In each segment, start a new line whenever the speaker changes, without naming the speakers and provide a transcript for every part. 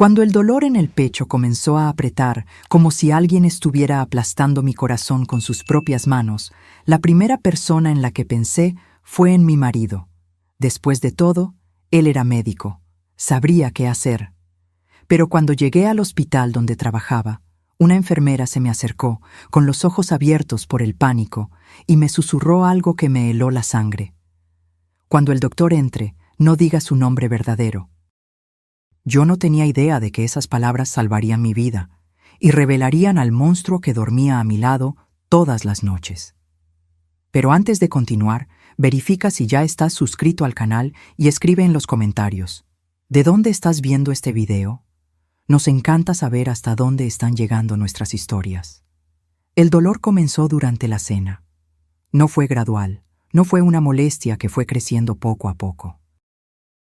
Cuando el dolor en el pecho comenzó a apretar, como si alguien estuviera aplastando mi corazón con sus propias manos, la primera persona en la que pensé fue en mi marido. Después de todo, él era médico, sabría qué hacer. Pero cuando llegué al hospital donde trabajaba, una enfermera se me acercó, con los ojos abiertos por el pánico, y me susurró algo que me heló la sangre. Cuando el doctor entre, no diga su nombre verdadero. Yo no tenía idea de que esas palabras salvarían mi vida y revelarían al monstruo que dormía a mi lado todas las noches. Pero antes de continuar, verifica si ya estás suscrito al canal y escribe en los comentarios: ¿de dónde estás viendo este video? Nos encanta saber hasta dónde están llegando nuestras historias. El dolor comenzó durante la cena. No fue gradual, no fue una molestia que fue creciendo poco a poco.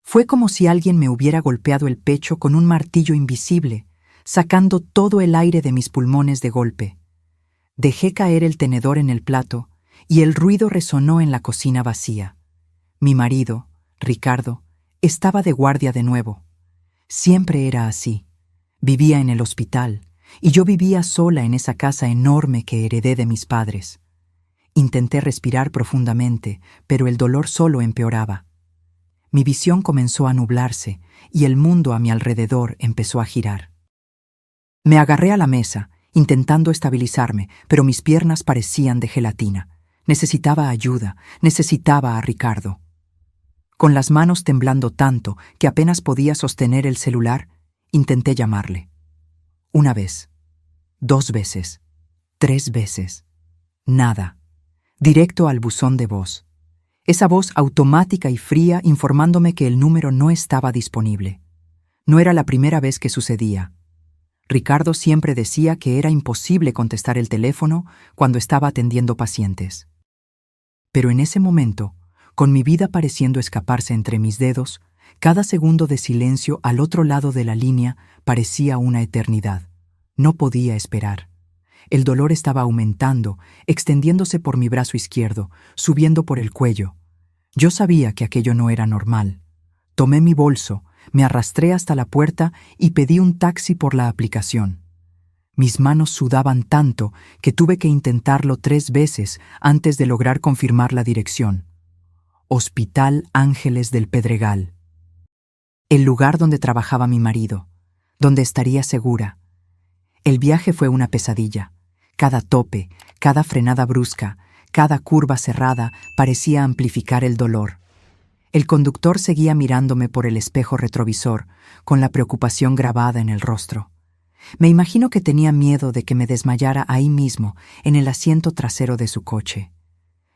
Fue como si alguien me hubiera golpeado el pecho con un martillo invisible, sacando todo el aire de mis pulmones de golpe. Dejé caer el tenedor en el plato y el ruido resonó en la cocina vacía. Mi marido, Ricardo, estaba de guardia de nuevo. Siempre era así. Vivía en el hospital y yo vivía sola en esa casa enorme que heredé de mis padres. Intenté respirar profundamente, pero el dolor solo empeoraba. Mi visión comenzó a nublarse y el mundo a mi alrededor empezó a girar. Me agarré a la mesa, intentando estabilizarme, pero mis piernas parecían de gelatina. Necesitaba ayuda, necesitaba a Ricardo. Con las manos temblando tanto que apenas podía sostener el celular, intenté llamarle. 1 vez, 2 veces, 3 veces. Nada. Directo al buzón de voz. Esa voz automática y fría informándome que el número no estaba disponible. No era la primera vez que sucedía. Ricardo siempre decía que era imposible contestar el teléfono cuando estaba atendiendo pacientes. Pero en ese momento, con mi vida pareciendo escaparse entre mis dedos, cada segundo de silencio al otro lado de la línea parecía una eternidad. No podía esperar. El dolor estaba aumentando, extendiéndose por mi brazo izquierdo, subiendo por el cuello. Yo sabía que aquello no era normal. Tomé mi bolso, me arrastré hasta la puerta y pedí un taxi por la aplicación. Mis manos sudaban tanto que tuve que intentarlo 3 veces antes de lograr confirmar la dirección. Hospital Ángeles del Pedregal. El lugar donde trabajaba mi marido, donde estaría segura. El viaje fue una pesadilla. Cada tope, cada frenada brusca, cada curva cerrada parecía amplificar el dolor. El conductor seguía mirándome por el espejo retrovisor, con la preocupación grabada en el rostro. Me imagino que tenía miedo de que me desmayara ahí mismo, en el asiento trasero de su coche.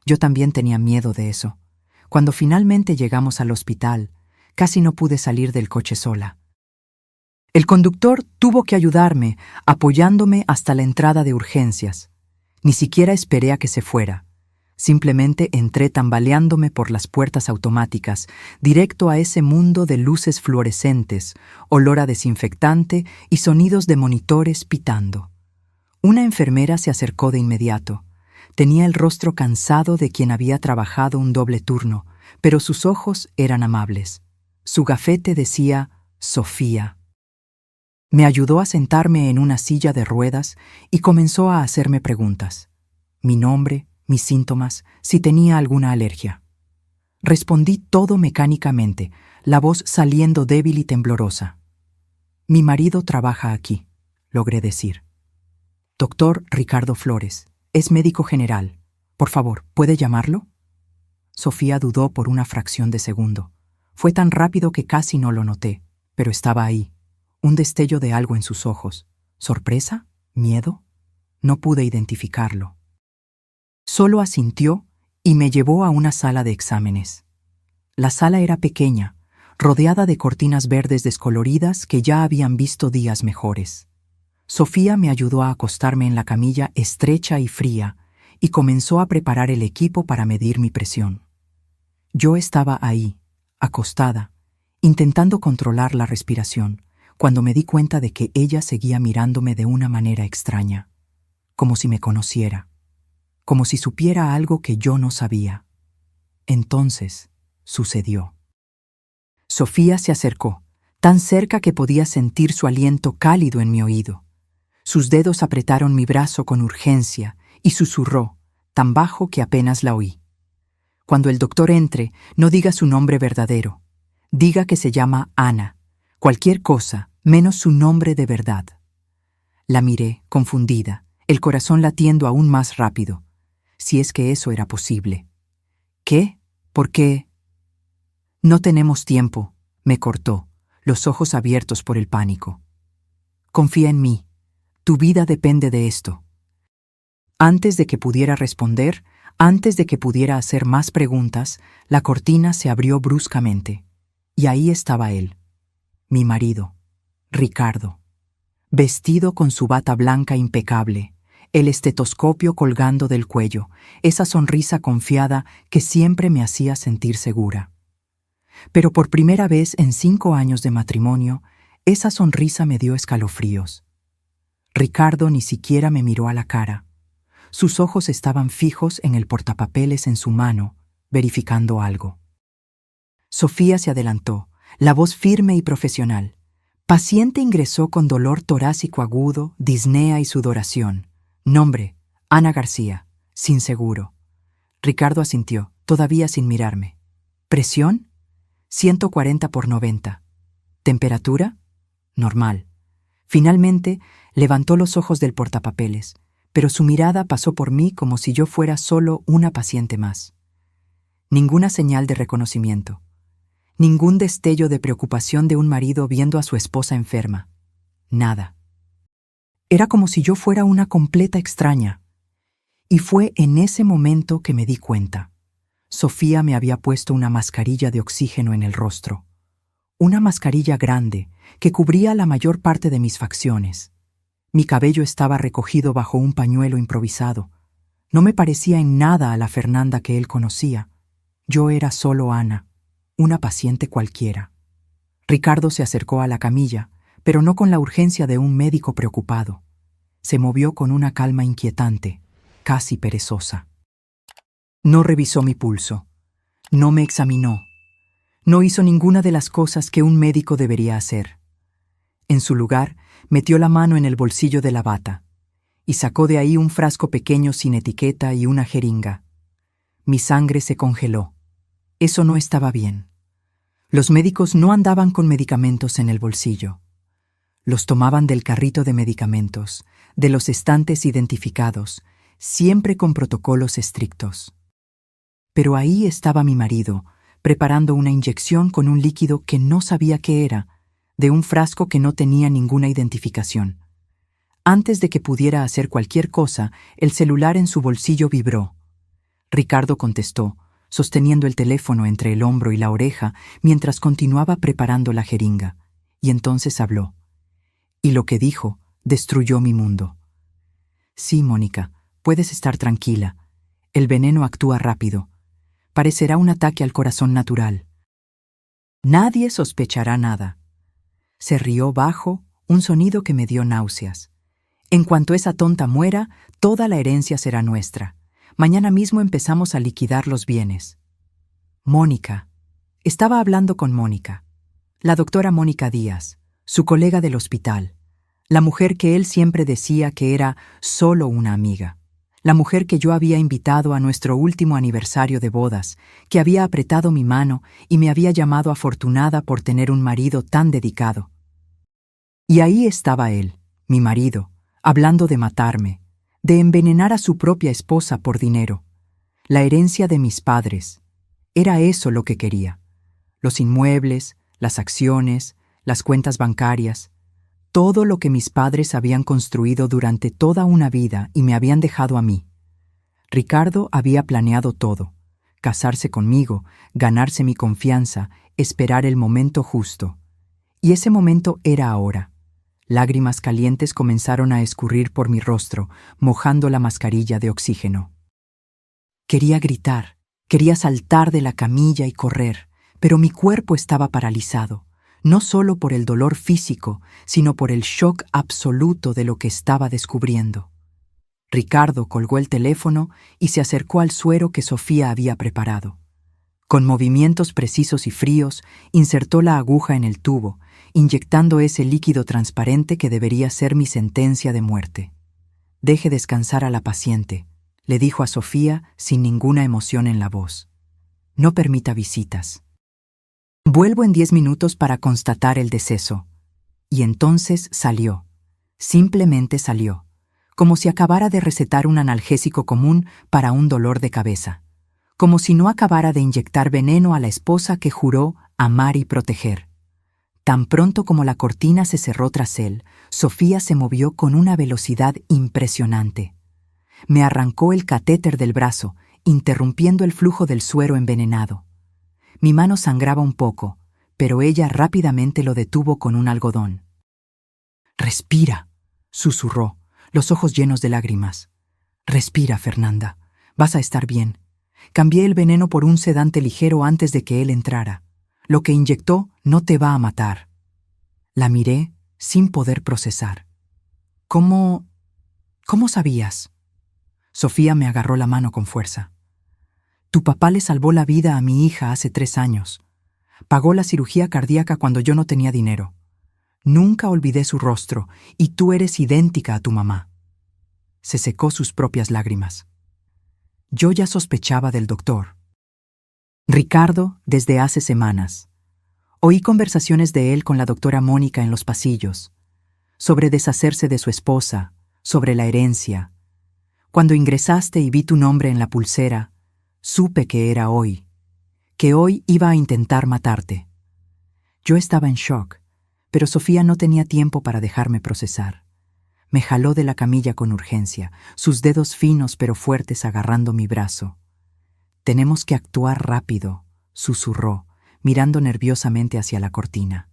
Yo también tenía miedo de eso. Cuando finalmente llegamos al hospital, casi no pude salir del coche sola. El conductor tuvo que ayudarme, apoyándome hasta la entrada de urgencias. Ni siquiera esperé a que se fuera. Simplemente entré tambaleándome por las puertas automáticas, directo a ese mundo de luces fluorescentes, olor a desinfectante y sonidos de monitores pitando. Una enfermera se acercó de inmediato. Tenía el rostro cansado de quien había trabajado un doble turno, pero sus ojos eran amables. Su gafete decía Sofía. Me ayudó a sentarme en una silla de ruedas y comenzó a hacerme preguntas. Mi nombre, mis síntomas, si tenía alguna alergia. Respondí todo mecánicamente, la voz saliendo débil y temblorosa. Mi marido trabaja aquí, logré decir. Doctor Ricardo Flores, es médico general. Por favor, ¿puede llamarlo? Sofía dudó por una fracción de segundo. Fue tan rápido que casi no lo noté, pero estaba ahí. Un destello de algo en sus ojos. ¿Sorpresa? ¿Miedo? No pude identificarlo. Solo asintió y me llevó a una sala de exámenes. La sala era pequeña, rodeada de cortinas verdes descoloridas que ya habían visto días mejores. Sofía me ayudó a acostarme en la camilla estrecha y fría y comenzó a preparar el equipo para medir mi presión. Yo estaba ahí, acostada, intentando controlar la respiración, cuando me di cuenta de que ella seguía mirándome de una manera extraña, como si me conociera, como si supiera algo que yo no sabía. Entonces, sucedió. Sofía se acercó, tan cerca que podía sentir su aliento cálido en mi oído. Sus dedos apretaron mi brazo con urgencia y susurró, tan bajo que apenas la oí. Cuando el doctor entre, no diga su nombre verdadero. Diga que se llama Ana. Cualquier cosa, menos su nombre de verdad. La miré, confundida, el corazón latiendo aún más rápido, si es que eso era posible. ¿Qué? ¿Por qué? No tenemos tiempo, me cortó, los ojos abiertos por el pánico. Confía en mí. Tu vida depende de esto. Antes de que pudiera responder, antes de que pudiera hacer más preguntas, la cortina se abrió bruscamente. Y ahí estaba él, mi marido, Ricardo, vestido con su bata blanca impecable, el estetoscopio colgando del cuello, esa sonrisa confiada que siempre me hacía sentir segura. Pero por primera vez en 5 años de matrimonio, esa sonrisa me dio escalofríos. Ricardo ni siquiera me miró a la cara. Sus ojos estaban fijos en el portapapeles en su mano, verificando algo. Sofía se adelantó, la voz firme y profesional. Paciente ingresó con dolor torácico agudo, disnea y sudoración. Nombre, Ana García, sin seguro. Ricardo asintió, todavía sin mirarme. ¿Presión? 140/90. ¿Temperatura? Normal. Finalmente, levantó los ojos del portapapeles, pero su mirada pasó por mí como si yo fuera solo una paciente más. Ninguna señal de reconocimiento. Ningún destello de preocupación de un marido viendo a su esposa enferma. Nada. Era como si yo fuera una completa extraña. Y fue en ese momento que me di cuenta. Sofía me había puesto una mascarilla de oxígeno en el rostro. Una mascarilla grande que cubría la mayor parte de mis facciones. Mi cabello estaba recogido bajo un pañuelo improvisado. No me parecía en nada a la Fernanda que él conocía. Yo era solo Ana, una paciente cualquiera. Ricardo se acercó a la camilla, pero no con la urgencia de un médico preocupado. Se movió con una calma inquietante, casi perezosa. No revisó mi pulso. No me examinó. No hizo ninguna de las cosas que un médico debería hacer. En su lugar, metió la mano en el bolsillo de la bata y sacó de ahí un frasco pequeño sin etiqueta y una jeringa. Mi sangre se congeló. Eso no estaba bien. Los médicos no andaban con medicamentos en el bolsillo. Los tomaban del carrito de medicamentos, de los estantes identificados, siempre con protocolos estrictos. Pero ahí estaba mi marido, preparando una inyección con un líquido que no sabía qué era, de un frasco que no tenía ninguna identificación. Antes de que pudiera hacer cualquier cosa, el celular en su bolsillo vibró. Ricardo contestó, sosteniendo el teléfono entre el hombro y la oreja mientras continuaba preparando la jeringa, y entonces habló. Y lo que dijo destruyó mi mundo. Sí, Mónica, puedes estar tranquila. El veneno actúa rápido. Parecerá un ataque al corazón natural. Nadie sospechará nada. Se rió bajo, un sonido que me dio náuseas. En cuanto esa tonta muera, toda la herencia será nuestra. Mañana mismo empezamos a liquidar los bienes. Mónica. Estaba hablando con Mónica. La doctora Mónica Díaz, su colega del hospital. La mujer que él siempre decía que era solo una amiga. La mujer que yo había invitado a nuestro último aniversario de bodas, que había apretado mi mano y me había llamado afortunada por tener un marido tan dedicado. Y ahí estaba él, mi marido, hablando de matarme, de envenenar a su propia esposa por dinero. La herencia de mis padres. Era eso lo que quería. Los inmuebles, las acciones, las cuentas bancarias, todo lo que mis padres habían construido durante toda una vida y me habían dejado a mí. Ricardo había planeado todo: casarse conmigo, ganarse mi confianza, esperar el momento justo. Y ese momento era ahora. Lágrimas calientes comenzaron a escurrir por mi rostro, mojando la mascarilla de oxígeno. Quería gritar, quería saltar de la camilla y correr, pero mi cuerpo estaba paralizado, no solo por el dolor físico, sino por el shock absoluto de lo que estaba descubriendo. Ricardo colgó el teléfono y se acercó al suero que Sofía había preparado. Con movimientos precisos y fríos, insertó la aguja en el tubo, inyectando ese líquido transparente que debería ser mi sentencia de muerte. «Deje descansar a la paciente», le dijo a Sofía sin ninguna emoción en la voz. «No permita visitas. Vuelvo en 10 minutos para constatar el deceso». Y entonces salió. Simplemente salió, como si acabara de recetar un analgésico común para un dolor de cabeza, como si no acabara de inyectar veneno a la esposa que juró amar y proteger. Tan pronto como la cortina se cerró tras él, Sofía se movió con una velocidad impresionante. Me arrancó el catéter del brazo, interrumpiendo el flujo del suero envenenado. Mi mano sangraba un poco, pero ella rápidamente lo detuvo con un algodón. «Respira», susurró, los ojos llenos de lágrimas. «Respira, Fernanda. Vas a estar bien. Cambié el veneno por un sedante ligero antes de que él entrara. Lo que inyectó no te va a matar». La miré sin poder procesar. «¿Cómo sabías?» Sofía me agarró la mano con fuerza. «Tu papá le salvó la vida a mi hija hace 3 años. Pagó la cirugía cardíaca cuando yo no tenía dinero. Nunca olvidé su rostro, y tú eres idéntica a tu mamá». Se secó sus propias lágrimas. Yo ya sospechaba del doctor. Ricardo, desde hace semanas. Oí conversaciones de él con la doctora Mónica en los pasillos, sobre deshacerse de su esposa, sobre la herencia. Cuando ingresaste y vi tu nombre en la pulsera, supe que era hoy, que hoy iba a intentar matarte. Yo estaba en shock, pero Sofía no tenía tiempo para dejarme procesar. Me jaló de la camilla con urgencia, sus dedos finos pero fuertes agarrando mi brazo. «Tenemos que actuar rápido», susurró, mirando nerviosamente hacia la cortina.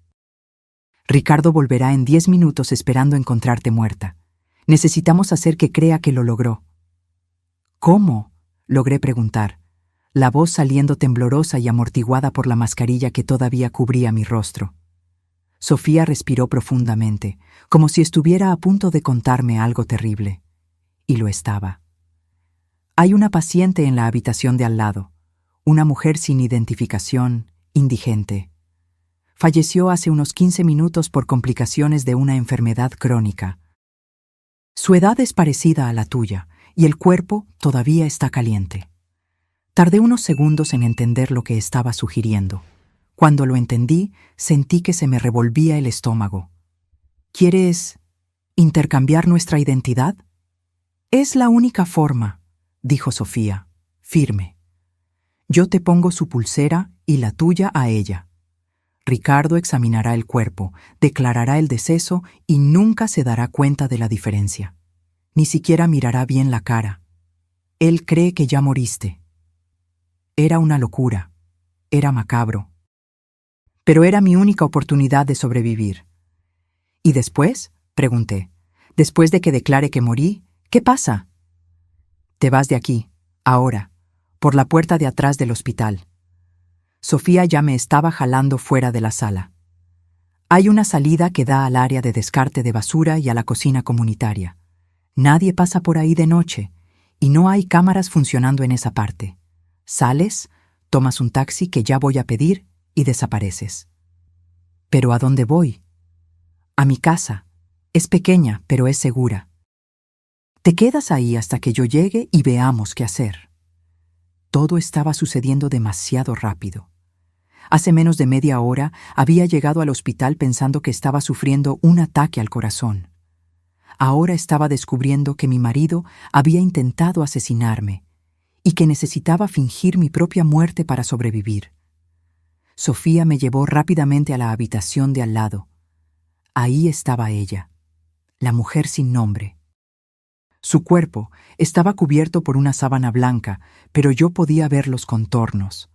«Ricardo volverá en 10 minutos esperando encontrarte muerta. Necesitamos hacer que crea que lo logró». «¿Cómo?», logré preguntar, la voz saliendo temblorosa y amortiguada por la mascarilla que todavía cubría mi rostro. Sofía respiró profundamente, como si estuviera a punto de contarme algo terrible. Y lo estaba. «Hay una paciente en la habitación de al lado, una mujer sin identificación, indigente. Falleció hace unos 15 minutos por complicaciones de una enfermedad crónica. Su edad es parecida a la tuya, y el cuerpo todavía está caliente». Tardé unos segundos en entender lo que estaba sugiriendo. Cuando lo entendí, sentí que se me revolvía el estómago. «¿Quieres intercambiar nuestra identidad?» «Es la única forma», dijo Sofía, firme. «Yo te pongo su pulsera y la tuya a ella. Ricardo examinará el cuerpo, declarará el deceso y nunca se dará cuenta de la diferencia. Ni siquiera mirará bien la cara. Él cree que ya moriste». Era una locura. Era macabro. Pero era mi única oportunidad de sobrevivir. «¿Y después?», pregunté. «Después de que declare que morí, ¿qué pasa?» «Te vas de aquí, ahora, por la puerta de atrás del hospital». Sofía ya me estaba jalando fuera de la sala. «Hay una salida que da al área de descarte de basura y a la cocina comunitaria. Nadie pasa por ahí de noche, y no hay cámaras funcionando en esa parte. Sales, tomas un taxi que ya voy a pedir y desapareces». «¿Pero a dónde voy?» «A mi casa. Es pequeña, pero es segura. Te quedas ahí hasta que yo llegue y veamos qué hacer». Todo estaba sucediendo demasiado rápido. Hace menos de media hora había llegado al hospital pensando que estaba sufriendo un ataque al corazón. Ahora estaba descubriendo que mi marido había intentado asesinarme y que necesitaba fingir mi propia muerte para sobrevivir. Sofía me llevó rápidamente a la habitación de al lado. Ahí estaba ella, la mujer sin nombre. Su cuerpo estaba cubierto por una sábana blanca, pero yo podía ver los contornos.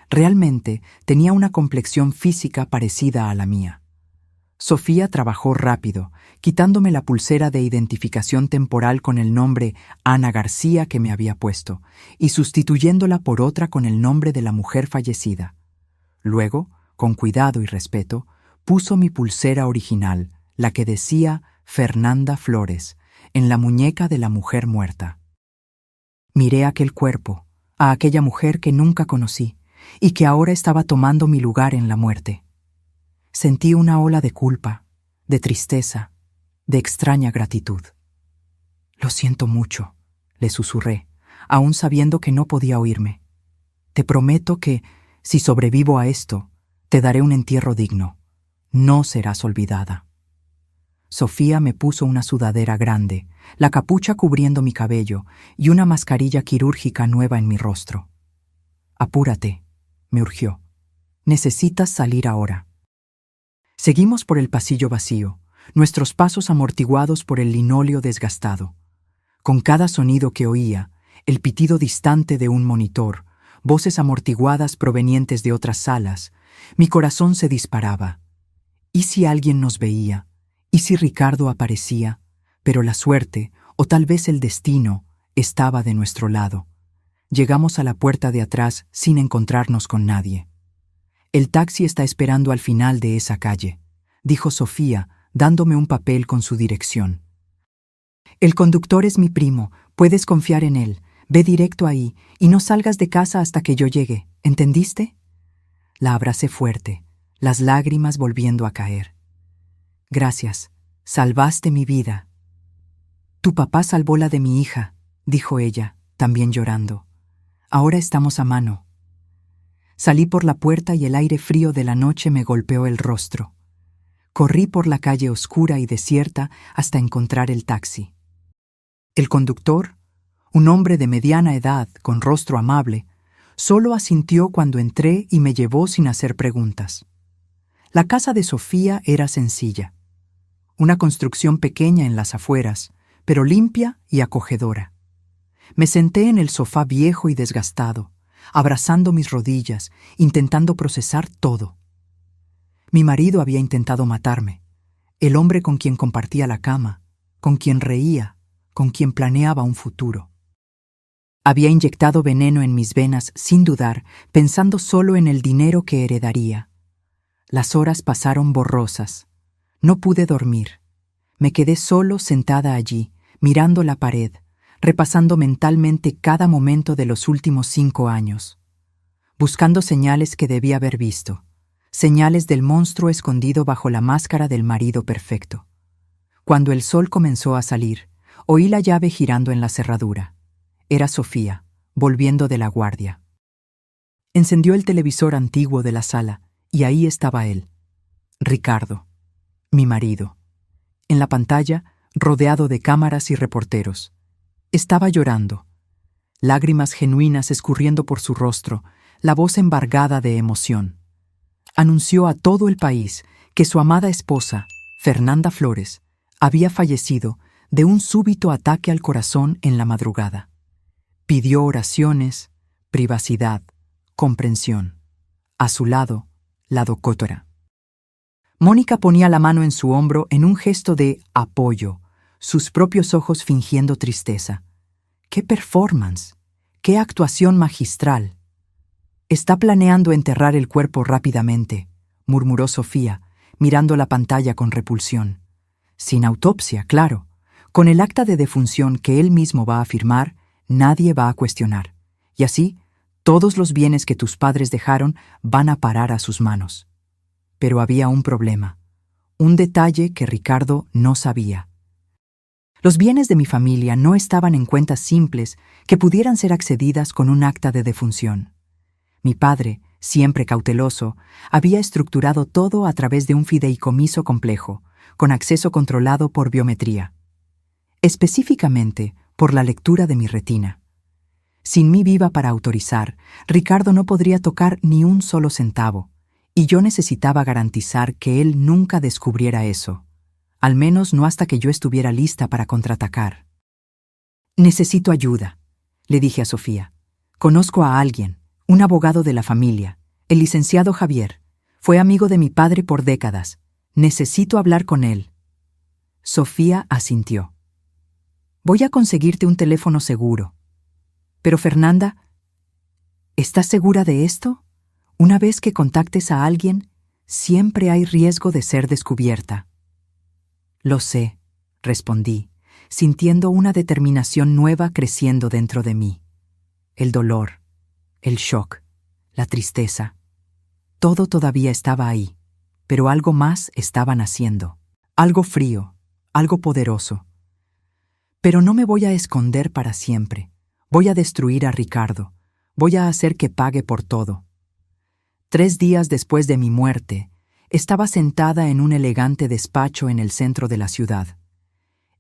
Realmente tenía una complexión física parecida a la mía. Sofía trabajó rápido, quitándome la pulsera de identificación temporal con el nombre Ana García que me había puesto, y sustituyéndola por otra con el nombre de la mujer fallecida. Luego, con cuidado y respeto, puso mi pulsera original, la que decía Fernanda Flores, en la muñeca de la mujer muerta. Miré aquel cuerpo, a aquella mujer que nunca conocí, y que ahora estaba tomando mi lugar en la muerte. Sentí una ola de culpa, de tristeza, de extraña gratitud. «Lo siento mucho», le susurré, aún sabiendo que no podía oírme. «Te prometo que, si sobrevivo a esto, te daré un entierro digno. No serás olvidada». Sofía me puso una sudadera grande, la capucha cubriendo mi cabello y una mascarilla quirúrgica nueva en mi rostro. «Apúrate», me urgió. «Necesitas salir ahora». Seguimos por el pasillo vacío, nuestros pasos amortiguados por el linóleo desgastado. Con cada sonido que oía, el pitido distante de un monitor, voces amortiguadas provenientes de otras salas, mi corazón se disparaba. ¿Y si alguien nos veía? ¿Y si Ricardo aparecía? Pero la suerte, o tal vez el destino, estaba de nuestro lado. Llegamos a la puerta de atrás sin encontrarnos con nadie. «El taxi está esperando al final de esa calle», dijo Sofía, dándome un papel con su dirección. «El conductor es mi primo, puedes confiar en él. Ve directo ahí y no salgas de casa hasta que yo llegue, ¿entendiste?» La abracé fuerte, las lágrimas volviendo a caer. «Gracias, salvaste mi vida». «Tu papá salvó la de mi hija», dijo ella, también llorando. «Ahora estamos a mano». Salí por la puerta y el aire frío de la noche me golpeó el rostro. Corrí por la calle oscura y desierta hasta encontrar el taxi. El conductor, un hombre de mediana edad con rostro amable, solo asintió cuando entré y me llevó sin hacer preguntas. La casa de Sofía era sencilla. Una construcción pequeña en las afueras, pero limpia y acogedora. Me senté en el sofá viejo y desgastado, abrazando mis rodillas, intentando procesar todo. Mi marido había intentado matarme, el hombre con quien compartía la cama, con quien reía, con quien planeaba un futuro. Había inyectado veneno en mis venas sin dudar, pensando solo en el dinero que heredaría. Las horas pasaron borrosas. No pude dormir. Me quedé solo sentada allí, mirando la pared, repasando mentalmente cada momento de los últimos 5 años, buscando señales que debía haber visto, señales del monstruo escondido bajo la máscara del marido perfecto. Cuando el sol comenzó a salir, oí la llave girando en la cerradura. Era Sofía, volviendo de la guardia. Encendió el televisor antiguo de la sala, y ahí estaba él, Ricardo, mi marido. En la pantalla, rodeado de cámaras y reporteros. Estaba llorando, lágrimas genuinas escurriendo por su rostro, la voz embargada de emoción. Anunció a todo el país que su amada esposa, Fernanda Flores, había fallecido de un súbito ataque al corazón en la madrugada. Pidió oraciones, privacidad, comprensión. A su lado, la doctora. Mónica ponía la mano en su hombro en un gesto de apoyo, sus propios ojos fingiendo tristeza. ¡Qué performance! ¡Qué actuación magistral! «Está planeando enterrar el cuerpo rápidamente», murmuró Sofía, mirando la pantalla con repulsión. «Sin autopsia, claro. Con el acta de defunción que él mismo va a firmar, nadie va a cuestionar. Y así, todos los bienes que tus padres dejaron van a parar a sus manos». Pero había un problema, un detalle que Ricardo no sabía. Los bienes de mi familia no estaban en cuentas simples que pudieran ser accedidas con un acta de defunción. Mi padre, siempre cauteloso, había estructurado todo a través de un fideicomiso complejo, con acceso controlado por biometría. Específicamente, por la lectura de mi retina. Sin mí viva para autorizar, Ricardo no podría tocar ni un solo centavo, y yo necesitaba garantizar que él nunca descubriera eso, al menos no hasta que yo estuviera lista para contraatacar. «Necesito ayuda», le dije a Sofía. «Conozco a alguien, un abogado de la familia, el licenciado Javier. Fue amigo de mi padre por décadas. Necesito hablar con él». Sofía asintió. «Voy a conseguirte un teléfono seguro». «Pero Fernanda, ¿estás segura de esto? Una vez que contactes a alguien, siempre hay riesgo de ser descubierta». «Lo sé», respondí, sintiendo una determinación nueva creciendo dentro de mí. El dolor, el shock, la tristeza. Todo todavía estaba ahí, pero algo más estaba naciendo. Algo frío, algo poderoso. Pero no me voy a esconder para siempre. Voy a destruir a Ricardo. Voy a hacer que pague por todo. 3 días después de mi muerte, estaba sentada en un elegante despacho en el centro de la ciudad.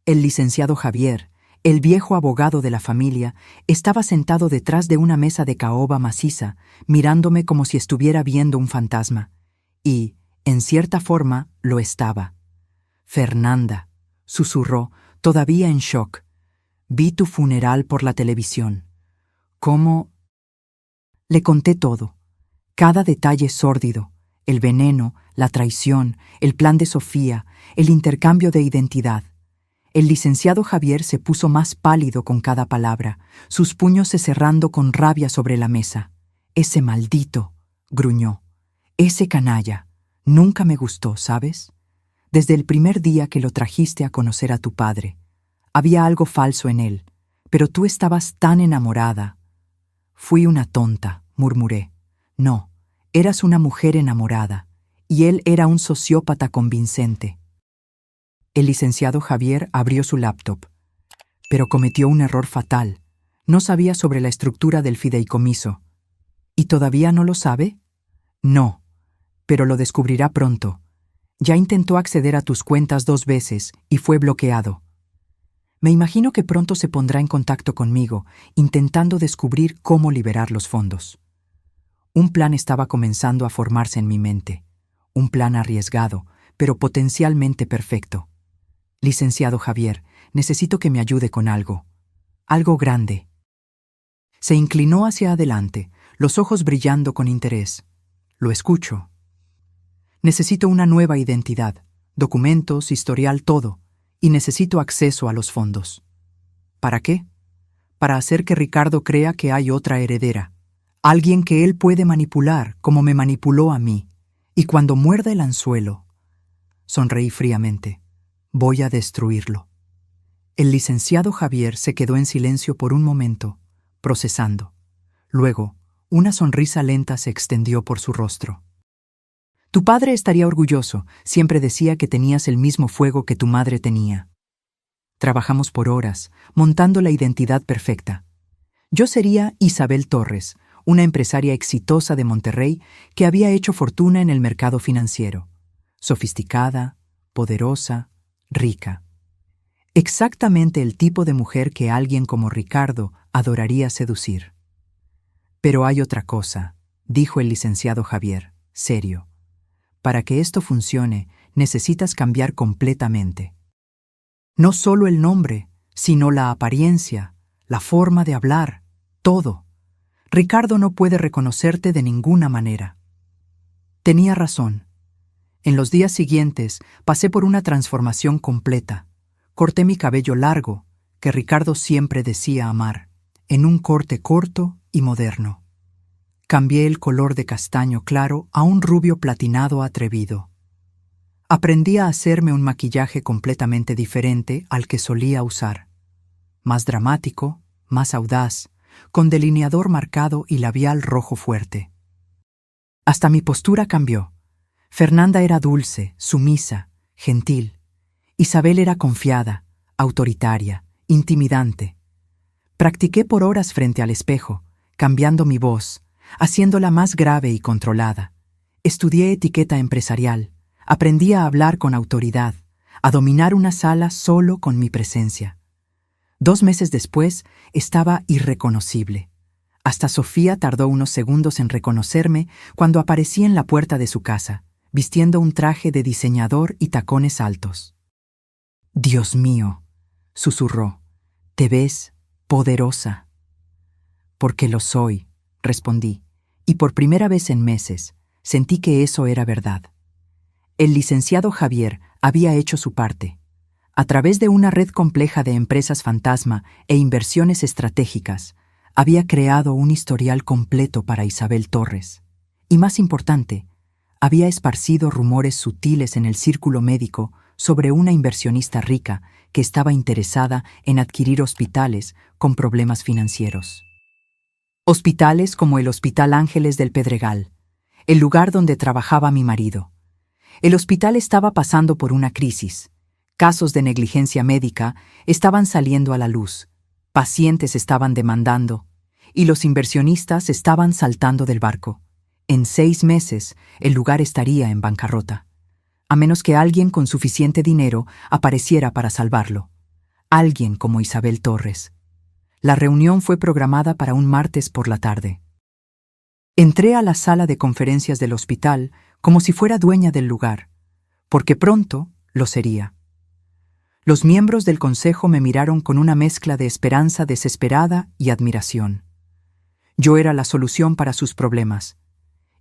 El licenciado Javier, el viejo abogado de la familia, estaba sentado detrás de una mesa de caoba maciza, mirándome como si estuviera viendo un fantasma. Y, en cierta forma, lo estaba. «Fernanda», susurró, todavía en shock. «Vi tu funeral por la televisión». «¿Cómo?» Le conté todo. Cada detalle sórdido, el veneno, la traición, el plan de Sofía, el intercambio de identidad. El licenciado Javier se puso más pálido con cada palabra, sus puños se cerrando con rabia sobre la mesa. «Ese maldito», gruñó. «Ese canalla. Nunca me gustó, ¿sabes? Desde el primer día que lo trajiste a conocer a tu padre. Había algo falso en él, pero tú estabas tan enamorada». «Fui una tonta», murmuré. «No, eras una mujer enamorada, y él era un sociópata convincente». El licenciado Javier abrió su laptop, pero cometió un error fatal. No sabía sobre la estructura del fideicomiso. ¿Y todavía no lo sabe? No, pero lo descubrirá pronto. Ya intentó acceder a tus cuentas 2 veces y fue bloqueado. Me imagino que pronto se pondrá en contacto conmigo, intentando descubrir cómo liberar los fondos. Un plan estaba comenzando a formarse en mi mente. Un plan arriesgado, pero potencialmente perfecto. «Licenciado Javier, necesito que me ayude con algo. Algo grande». Se inclinó hacia adelante, los ojos brillando con interés. «Lo escucho». «Necesito una nueva identidad, documentos, historial, todo, y necesito acceso a los fondos». «¿Para qué?» «Para hacer que Ricardo crea que hay otra heredera, alguien que él puede manipular como me manipuló a mí, y cuando muerda el anzuelo». Sonreí fríamente. «Voy a destruirlo». El licenciado Javier se quedó en silencio por un momento, procesando. Luego, una sonrisa lenta se extendió por su rostro. «Tu padre estaría orgulloso, siempre decía que tenías el mismo fuego que tu madre tenía». Trabajamos por horas, montando la identidad perfecta. Yo sería Isabel Torres, una empresaria exitosa de Monterrey que había hecho fortuna en el mercado financiero. Sofisticada, poderosa, rica. Exactamente el tipo de mujer que alguien como Ricardo adoraría seducir. «Pero hay otra cosa», dijo el licenciado Javier, serio. «Para que esto funcione, necesitas cambiar completamente. No solo el nombre, sino la apariencia, la forma de hablar, todo. Ricardo no puede reconocerte de ninguna manera». Tenía razón. En los días siguientes pasé por una transformación completa. Corté mi cabello largo, que Ricardo siempre decía amar, en un corte corto y moderno. Cambié el color de castaño claro a un rubio platinado atrevido. Aprendí a hacerme un maquillaje completamente diferente al que solía usar. Más dramático, más audaz, con delineador marcado y labial rojo fuerte. Hasta mi postura cambió. Fernanda era dulce, sumisa, gentil. Isabel era confiada, autoritaria, intimidante. Practiqué por horas frente al espejo, cambiando mi voz, haciéndola más grave y controlada. Estudié etiqueta empresarial, aprendí a hablar con autoridad, a dominar una sala solo con mi presencia. 2 meses después estaba irreconocible. Hasta Sofía tardó unos segundos en reconocerme cuando aparecí en la puerta de su casa, vistiendo un traje de diseñador y tacones altos. «Dios mío», susurró, «te ves poderosa». «Porque lo soy», respondí, y por primera vez en meses sentí que eso era verdad. El licenciado Javier había hecho su parte. A través de una red compleja de empresas fantasma e inversiones estratégicas, había creado un historial completo para Isabel Torres. Y más importante, había esparcido rumores sutiles en el círculo médico sobre una inversionista rica que estaba interesada en adquirir hospitales con problemas financieros. Hospitales como el Hospital Ángeles del Pedregal, el lugar donde trabajaba mi marido. El hospital estaba pasando por una crisis. Casos de negligencia médica estaban saliendo a la luz, pacientes estaban demandando, y los inversionistas estaban saltando del barco. En 6 meses, el lugar estaría en bancarrota, a menos que alguien con suficiente dinero apareciera para salvarlo. Alguien como Isabel Torres. La reunión fue programada para un martes por la tarde. Entré a la sala de conferencias del hospital como si fuera dueña del lugar, porque pronto lo sería. Los miembros del consejo me miraron con una mezcla de esperanza desesperada y admiración. Yo era la solución para sus problemas.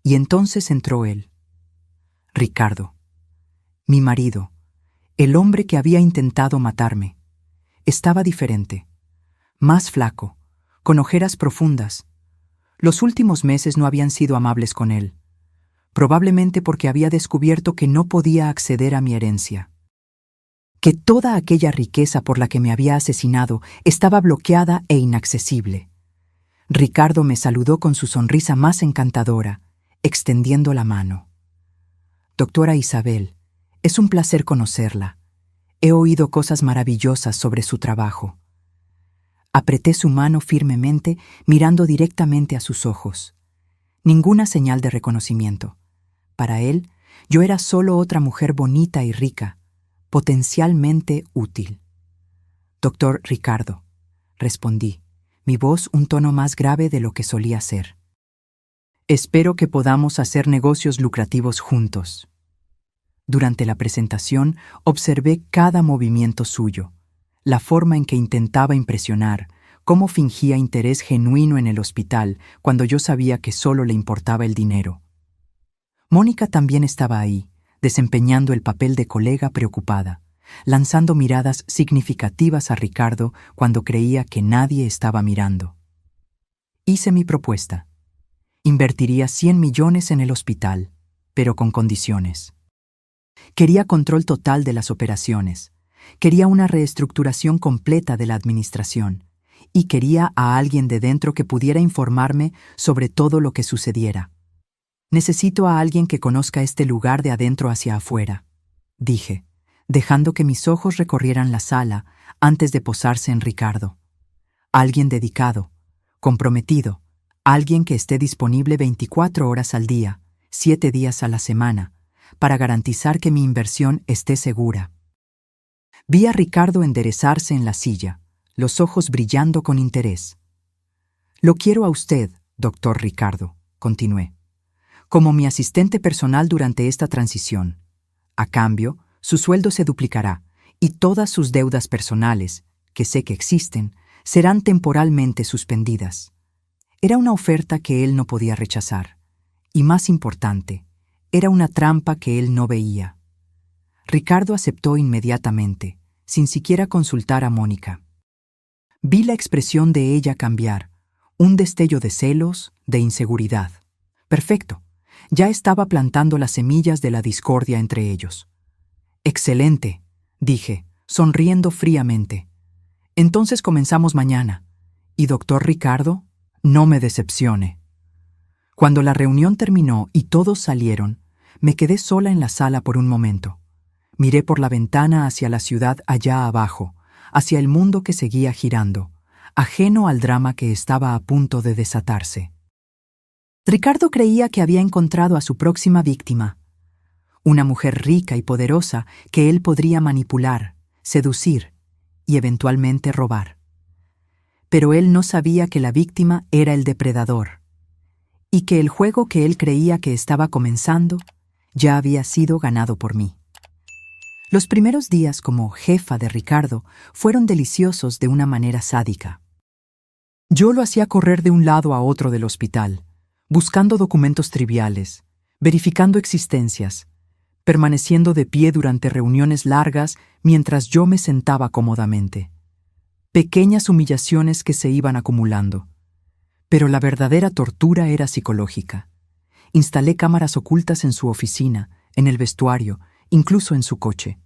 Y entonces entró él. Ricardo. Mi marido. El hombre que había intentado matarme. Estaba diferente. Más flaco, con ojeras profundas. Los últimos meses no habían sido amables con él. Probablemente porque había descubierto que no podía acceder a mi herencia. Que toda aquella riqueza por la que me había asesinado estaba bloqueada e inaccesible. Ricardo me saludó con su sonrisa más encantadora, extendiendo la mano. Doctora Isabel, es un placer conocerla. He oído cosas maravillosas sobre su trabajo. Apreté su mano firmemente, mirando directamente a sus ojos. Ninguna señal de reconocimiento. Para él, yo era solo otra mujer bonita y rica, potencialmente útil. Doctor Ricardo, respondí, mi voz un tono más grave de lo que solía ser. Espero que podamos hacer negocios lucrativos juntos. Durante la presentación, observé cada movimiento suyo, la forma en que intentaba impresionar, cómo fingía interés genuino en el hospital cuando yo sabía que solo le importaba el dinero. Mónica también estaba ahí, desempeñando el papel de colega preocupada, lanzando miradas significativas a Ricardo cuando creía que nadie estaba mirando. Hice mi propuesta. Invertiría 100 millones en el hospital, pero con condiciones. Quería control total de las operaciones, quería una reestructuración completa de la administración, y quería a alguien de dentro que pudiera informarme sobre todo lo que sucediera. Necesito a alguien que conozca este lugar de adentro hacia afuera, dije, dejando que mis ojos recorrieran la sala antes de posarse en Ricardo. Alguien dedicado, comprometido, alguien que esté disponible 24 horas al día, 7 días a la semana, para garantizar que mi inversión esté segura. Vi a Ricardo enderezarse en la silla, los ojos brillando con interés. Lo quiero a usted, doctor Ricardo, continué, como mi asistente personal durante esta transición. A cambio, su sueldo se duplicará y todas sus deudas personales, que sé que existen, serán temporalmente suspendidas. Era una oferta que él no podía rechazar. Y más importante, era una trampa que él no veía. Ricardo aceptó inmediatamente, sin siquiera consultar a Mónica. Vi la expresión de ella cambiar, un destello de celos, de inseguridad. Perfecto, ya estaba plantando las semillas de la discordia entre ellos. Excelente, dije, sonriendo fríamente. Entonces comenzamos mañana. Y doctor Ricardo, no me decepcione. Cuando la reunión terminó y todos salieron, me quedé sola en la sala por un momento. Miré por la ventana hacia la ciudad allá abajo, hacia el mundo que seguía girando, ajeno al drama que estaba a punto de desatarse. Ricardo creía que había encontrado a su próxima víctima, una mujer rica y poderosa que él podría manipular, seducir y eventualmente robar. Pero él no sabía que la víctima era el depredador, y que el juego que él creía que estaba comenzando ya había sido ganado por mí. Los primeros días como jefa de Ricardo fueron deliciosos de una manera sádica. Yo lo hacía correr de un lado a otro del hospital, buscando documentos triviales, verificando existencias, permaneciendo de pie durante reuniones largas mientras yo me sentaba cómodamente. Pequeñas humillaciones que se iban acumulando. Pero la verdadera tortura era psicológica. Instalé cámaras ocultas en su oficina, en el vestuario, incluso en su coche.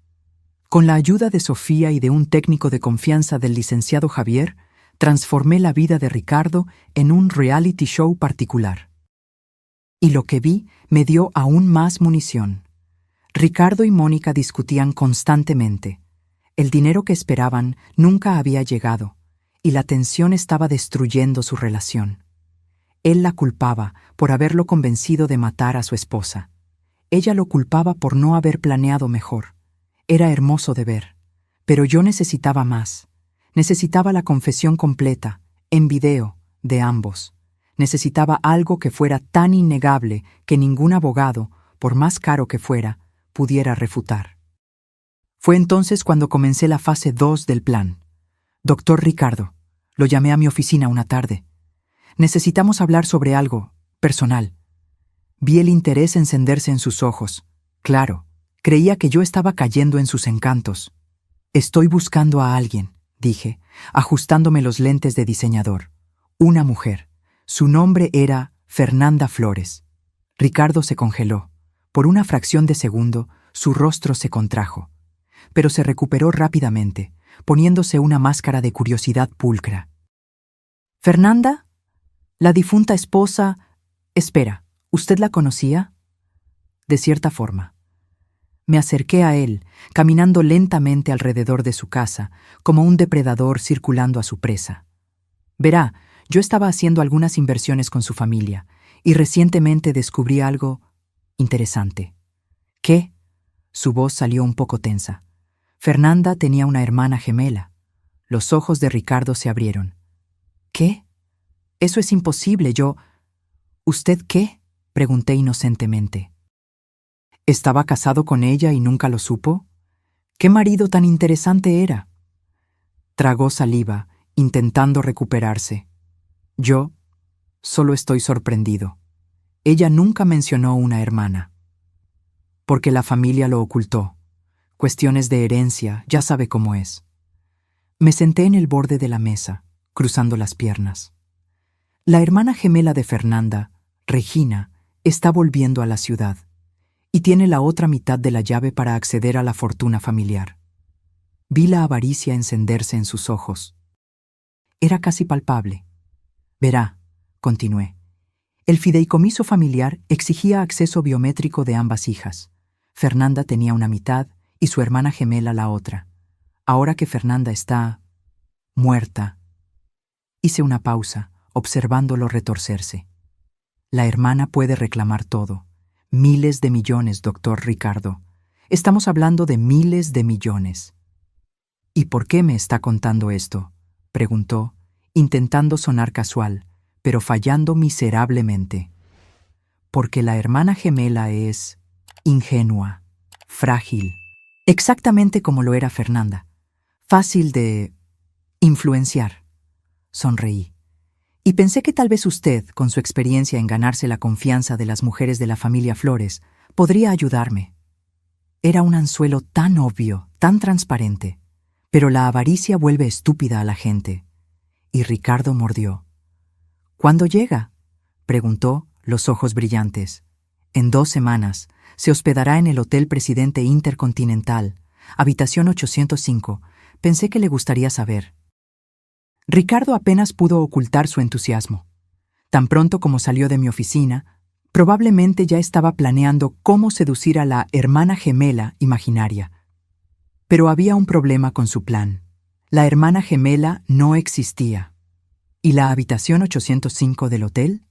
Con la ayuda de Sofía y de un técnico de confianza del licenciado Javier, transformé la vida de Ricardo en un reality show particular. Y lo que vi me dio aún más munición. Ricardo y Mónica discutían constantemente. El dinero que esperaban nunca había llegado, y la tensión estaba destruyendo su relación. Él la culpaba por haberlo convencido de matar a su esposa. Ella lo culpaba por no haber planeado mejor. Era hermoso de ver. Pero yo necesitaba más. Necesitaba la confesión completa, en video, de ambos. Necesitaba algo que fuera tan innegable que ningún abogado, por más caro que fuera, pudiera refutar. Fue entonces cuando comencé la fase 2 del plan. Doctor Ricardo, lo llamé a mi oficina una tarde. Necesitamos hablar sobre algo personal. Vi el interés encenderse en sus ojos. Claro, creía que yo estaba cayendo en sus encantos. Estoy buscando a alguien, dije, ajustándome los lentes de diseñador. Una mujer. Su nombre era Fernanda Flores. Ricardo se congeló. Por una fracción de segundo, su rostro se contrajo. Pero se recuperó rápidamente, poniéndose una máscara de curiosidad pulcra. ¿Fernanda? La difunta esposa... Espera, ¿usted la conocía? De cierta forma. Me acerqué a él, caminando lentamente alrededor de su casa, como un depredador circulando a su presa. Verá, yo estaba haciendo algunas inversiones con su familia, y recientemente descubrí algo interesante. ¿Qué? Su voz salió un poco tensa. Fernanda tenía una hermana gemela. Los ojos de Ricardo se abrieron. ¿Qué? Eso es imposible, yo... ¿Usted qué? Pregunté inocentemente. ¿Estaba casado con ella y nunca lo supo? ¿Qué marido tan interesante era? Tragó saliva, intentando recuperarse. Yo solo estoy sorprendido. Ella nunca mencionó una hermana. Porque la familia lo ocultó. Cuestiones de herencia, ya sabe cómo es. Me senté en el borde de la mesa, cruzando las piernas. La hermana gemela de Fernanda, Regina, está volviendo a la ciudad y tiene la otra mitad de la llave para acceder a la fortuna familiar. Vi la avaricia encenderse en sus ojos. Era casi palpable. Verá, continué. El fideicomiso familiar exigía acceso biométrico de ambas hijas. Fernanda tenía una mitad y su hermana gemela la otra. Ahora que Fernanda está... muerta. Hice una pausa, observándolo retorcerse. La hermana puede reclamar todo. Miles de millones, doctor Ricardo. Estamos hablando de miles de millones. ¿Y por qué me está contando esto?, preguntó, intentando sonar casual, pero fallando miserablemente. Porque la hermana gemela es ingenua, frágil, exactamente como lo era Fernanda. Fácil de influenciar. Sonreí. Y pensé que tal vez usted, con su experiencia en ganarse la confianza de las mujeres de la familia Flores, podría ayudarme. Era un anzuelo tan obvio, tan transparente, pero la avaricia vuelve estúpida a la gente. Y Ricardo mordió. ¿Cuándo llega?, preguntó, los ojos brillantes. En 2 semanas. Se hospedará en el Hotel Presidente Intercontinental, habitación 805. Pensé que le gustaría saber. Ricardo apenas pudo ocultar su entusiasmo. Tan pronto como salió de mi oficina, probablemente ya estaba planeando cómo seducir a la hermana gemela imaginaria. Pero había un problema con su plan. La hermana gemela no existía. ¿Y la habitación 805 del hotel?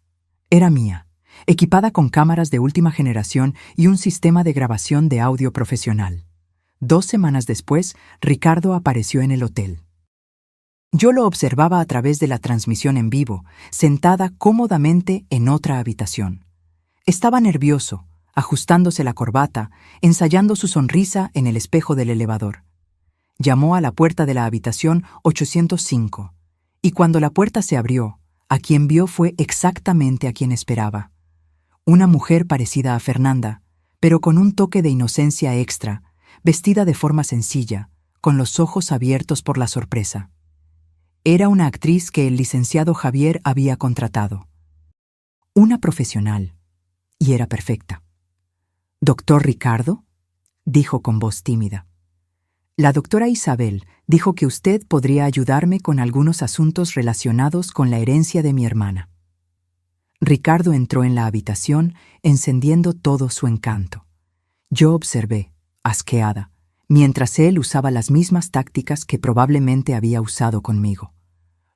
Era mía, equipada con cámaras de última generación y un sistema de grabación de audio profesional. 2 semanas después, Ricardo apareció en el hotel. Yo lo observaba a través de la transmisión en vivo, sentada cómodamente en otra habitación. Estaba nervioso, ajustándose la corbata, ensayando su sonrisa en el espejo del elevador. Llamó a la puerta de la habitación 805, y cuando la puerta se abrió, a quien vio fue exactamente a quien esperaba. Una mujer parecida a Fernanda, pero con un toque de inocencia extra, vestida de forma sencilla, con los ojos abiertos por la sorpresa. Era una actriz que el licenciado Javier había contratado. Una profesional, y era perfecta. «¿Doctor Ricardo?», dijo con voz tímida. La doctora Isabel dijo que usted podría ayudarme con algunos asuntos relacionados con la herencia de mi hermana. Ricardo entró en la habitación, encendiendo todo su encanto. Yo observé, asqueada, mientras él usaba las mismas tácticas que probablemente había usado conmigo.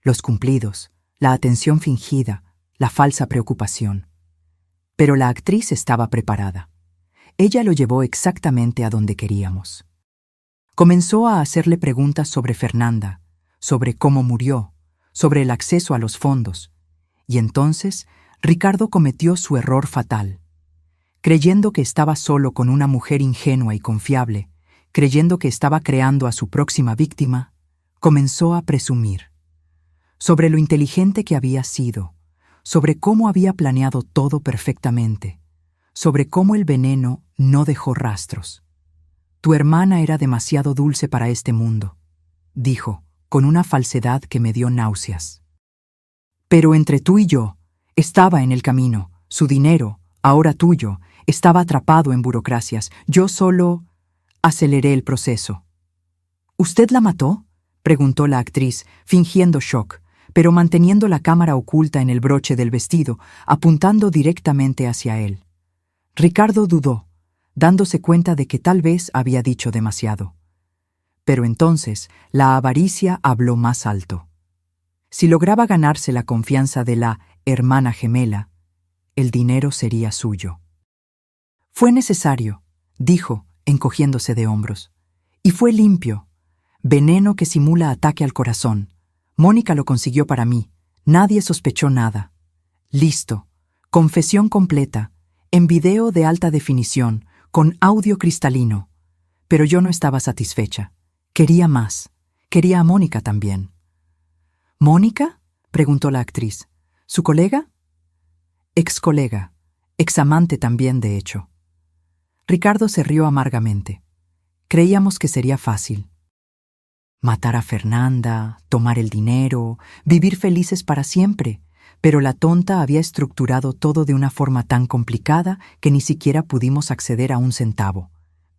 Los cumplidos, la atención fingida, la falsa preocupación. Pero la actriz estaba preparada. Ella lo llevó exactamente a donde queríamos. Comenzó a hacerle preguntas sobre Fernanda, sobre cómo murió, sobre el acceso a los fondos. Y entonces Ricardo cometió su error fatal. Creyendo que estaba solo con una mujer ingenua y confiable, creyendo que estaba creando a su próxima víctima, comenzó a presumir. Sobre lo inteligente que había sido, sobre cómo había planeado todo perfectamente, sobre cómo el veneno no dejó rastros. Tu hermana era demasiado dulce para este mundo, dijo, con una falsedad que me dio náuseas. Pero entre tú y yo, estaba en el camino, su dinero, ahora tuyo, estaba atrapado en burocracias. Yo solo aceleré el proceso. ¿Usted la mató?, preguntó la actriz, fingiendo shock, pero manteniendo la cámara oculta en el broche del vestido, apuntando directamente hacia él. Ricardo dudó, dándose cuenta de que tal vez había dicho demasiado. Pero entonces la avaricia habló más alto. Si lograba ganarse la confianza de la hermana gemela, el dinero sería suyo. Fue necesario, dijo, encogiéndose de hombros. Y fue limpio. Veneno que simula ataque al corazón. Mónica lo consiguió para mí. Nadie sospechó nada. Listo. Confesión completa. En video de alta definición, con audio cristalino. Pero yo no estaba satisfecha. Quería más. Quería a Mónica también. ¿Mónica?, preguntó la actriz. ¿Su colega? Ex-colega. Ex-amante también, de hecho. Ricardo se rió amargamente. Creíamos que sería fácil. Matar a Fernanda, tomar el dinero, vivir felices para siempre. Pero la tonta había estructurado todo de una forma tan complicada que ni siquiera pudimos acceder a un centavo.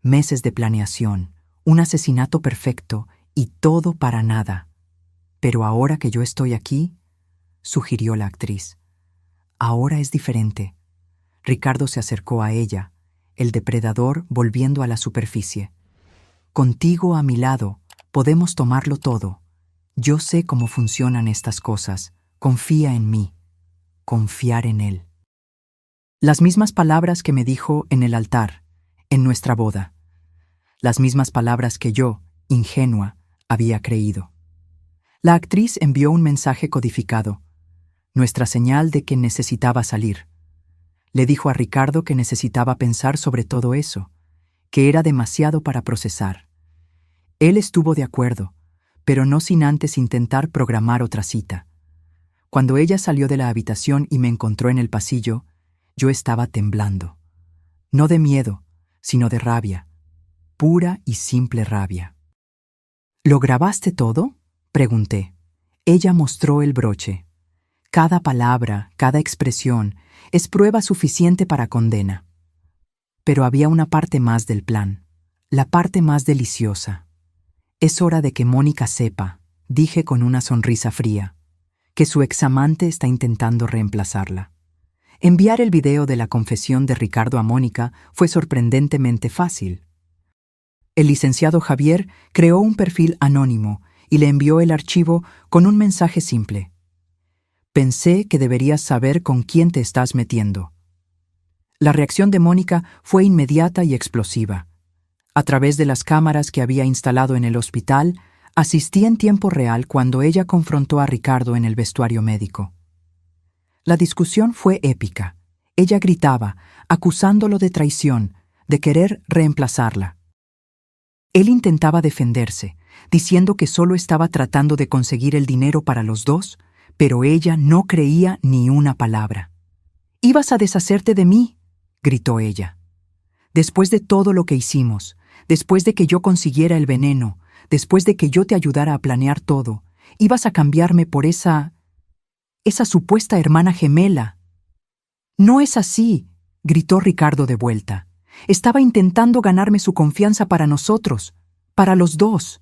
Meses de planeación, un asesinato perfecto y todo para nada. Pero ahora que yo estoy aquí, sugirió la actriz. Ahora es diferente. Ricardo se acercó a ella, el depredador volviendo a la superficie. Contigo a mi lado, podemos tomarlo todo. Yo sé cómo funcionan estas cosas. Confía en mí. Confiar en él. Las mismas palabras que me dijo en el altar, en nuestra boda. Las mismas palabras que yo, ingenua, había creído. La actriz envió un mensaje codificado, nuestra señal de que necesitaba salir. Le dijo a Ricardo que necesitaba pensar sobre todo eso, que era demasiado para procesar. Él estuvo de acuerdo, pero no sin antes intentar programar otra cita. Cuando ella salió de la habitación y me encontró en el pasillo, yo estaba temblando. No de miedo, sino de rabia. Pura y simple rabia. ¿Lo grabaste todo?, pregunté. Ella mostró el broche. Cada palabra, cada expresión, es prueba suficiente para condena. Pero había una parte más del plan, la parte más deliciosa. Es hora de que Mónica sepa, dije con una sonrisa fría, que su examante está intentando reemplazarla. Enviar el video de la confesión de Ricardo a Mónica fue sorprendentemente fácil. El licenciado Javier creó un perfil anónimo y le envió el archivo con un mensaje simple. Pensé que deberías saber con quién te estás metiendo. La reacción de Mónica fue inmediata y explosiva. A través de las cámaras que había instalado en el hospital, asistí en tiempo real cuando ella confrontó a Ricardo en el vestuario médico. La discusión fue épica. Ella gritaba, acusándolo de traición, de querer reemplazarla. Él intentaba defenderse, diciendo que solo estaba tratando de conseguir el dinero para los dos, pero ella no creía ni una palabra. «¿Ibas a deshacerte de mí?», gritó ella. «Después de todo lo que hicimos, después de que yo consiguiera el veneno, después de que yo te ayudara a planear todo, ibas a cambiarme por esa supuesta hermana gemela». «No es así», gritó Ricardo de vuelta. «Estaba intentando ganarme su confianza para nosotros, para los dos.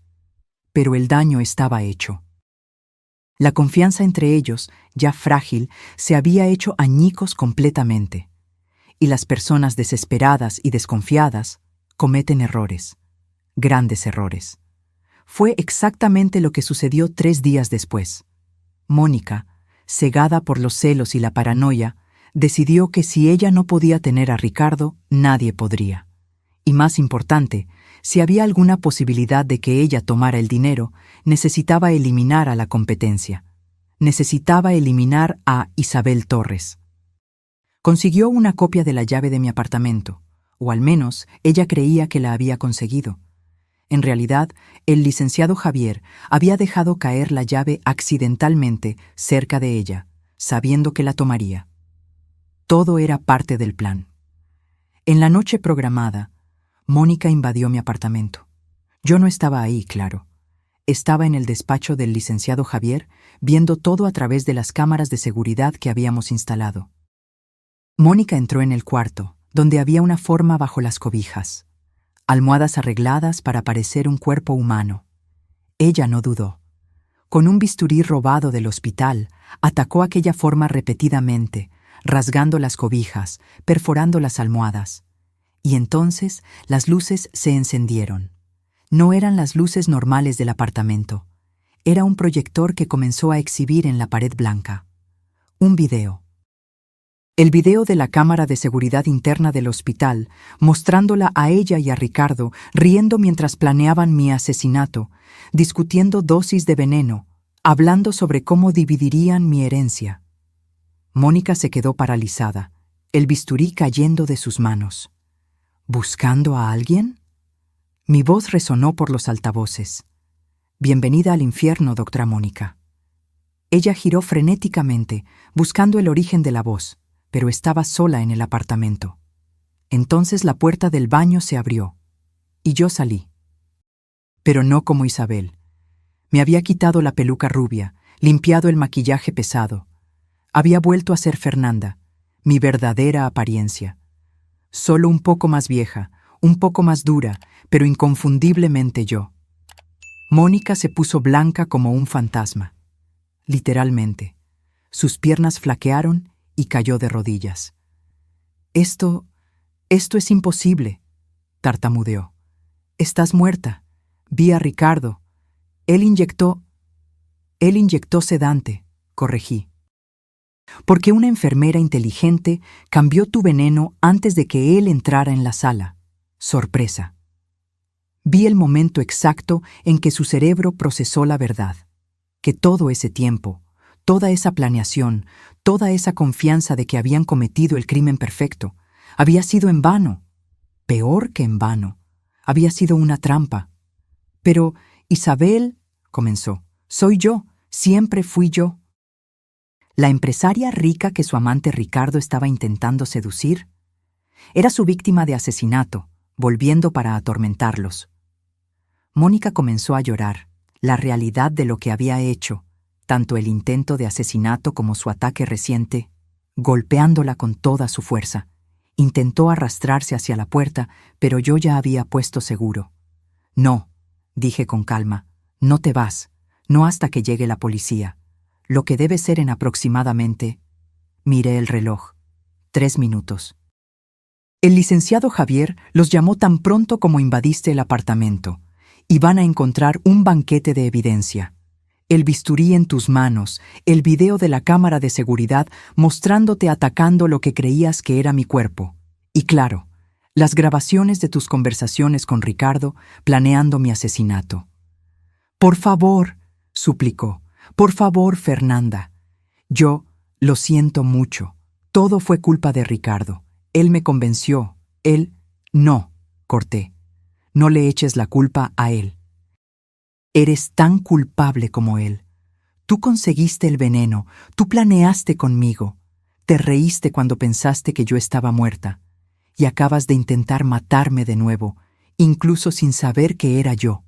Pero el daño estaba hecho. La confianza entre ellos, ya frágil, se había hecho añicos completamente. Y las personas desesperadas y desconfiadas cometen errores, grandes errores. Fue exactamente lo que sucedió 3 días después. Mónica, cegada por los celos y la paranoia, decidió que si ella no podía tener a Ricardo, nadie podría. Y más importante, si había alguna posibilidad de que ella tomara el dinero, necesitaba eliminar a la competencia. Necesitaba eliminar a Isabel Torres. Consiguió una copia de la llave de mi apartamento, o al menos ella creía que la había conseguido. En realidad, el licenciado Javier había dejado caer la llave accidentalmente cerca de ella, sabiendo que la tomaría. Todo era parte del plan. En la noche programada, Mónica invadió mi apartamento. Yo no estaba ahí, claro. Estaba en el despacho del licenciado Javier, viendo todo a través de las cámaras de seguridad que habíamos instalado. Mónica entró en el cuarto, donde había una forma bajo las cobijas. Almohadas arregladas para parecer un cuerpo humano. Ella no dudó. Con un bisturí robado del hospital, atacó aquella forma repetidamente, rasgando las cobijas, perforando las almohadas. Y entonces las luces se encendieron. No eran las luces normales del apartamento. Era un proyector que comenzó a exhibir en la pared blanca. Un video. El video de la cámara de seguridad interna del hospital, mostrándola a ella y a Ricardo riendo mientras planeaban mi asesinato, discutiendo dosis de veneno, hablando sobre cómo dividirían mi herencia. Mónica se quedó paralizada, el bisturí cayendo de sus manos. ¿Buscando a alguien? Mi voz resonó por los altavoces. Bienvenida al infierno, doctora Mónica. Ella giró frenéticamente, buscando el origen de la voz, pero estaba sola en el apartamento. Entonces la puerta del baño se abrió, y yo salí. Pero no como Isabel. Me había quitado la peluca rubia, limpiado el maquillaje pesado. Había vuelto a ser Fernanda, mi verdadera apariencia. Solo un poco más vieja, un poco más dura, pero inconfundiblemente yo. Mónica se puso blanca como un fantasma. Literalmente. Sus piernas flaquearon y cayó de rodillas. Esto es imposible, tartamudeó. Estás muerta. Vi a Ricardo. Él inyectó sedante, corregí. Porque una enfermera inteligente cambió tu veneno antes de que él entrara en la sala. Sorpresa. Vi el momento exacto en que su cerebro procesó la verdad. Que todo ese tiempo, toda esa planeación, toda esa confianza de que habían cometido el crimen perfecto, había sido en vano. Peor que en vano. Había sido una trampa. Pero, Isabel, comenzó, soy yo, siempre fui yo. ¿La empresaria rica que su amante Ricardo estaba intentando seducir? Era su víctima de asesinato, volviendo para atormentarlos. Mónica comenzó a llorar, la realidad de lo que había hecho, tanto el intento de asesinato como su ataque reciente, golpeándola con toda su fuerza. Intentó arrastrarse hacia la puerta, pero yo ya había puesto seguro. No, dije con calma, no te vas, no hasta que llegue la policía. Lo que debe ser en aproximadamente... Miré el reloj. 3 minutos. El licenciado Javier los llamó tan pronto como invadiste el apartamento, y van a encontrar un banquete de evidencia. El bisturí en tus manos, el video de la cámara de seguridad mostrándote atacando lo que creías que era mi cuerpo. Y claro, las grabaciones de tus conversaciones con Ricardo planeando mi asesinato. Por favor, suplicó. Por favor, Fernanda. Yo lo siento mucho. Todo fue culpa de Ricardo. Él me convenció. Él... No, corté. No le eches la culpa a él. Eres tan culpable como él. Tú conseguiste el veneno, tú planeaste conmigo. Te reíste cuando pensaste que yo estaba muerta. Y acabas de intentar matarme de nuevo, incluso sin saber que era yo.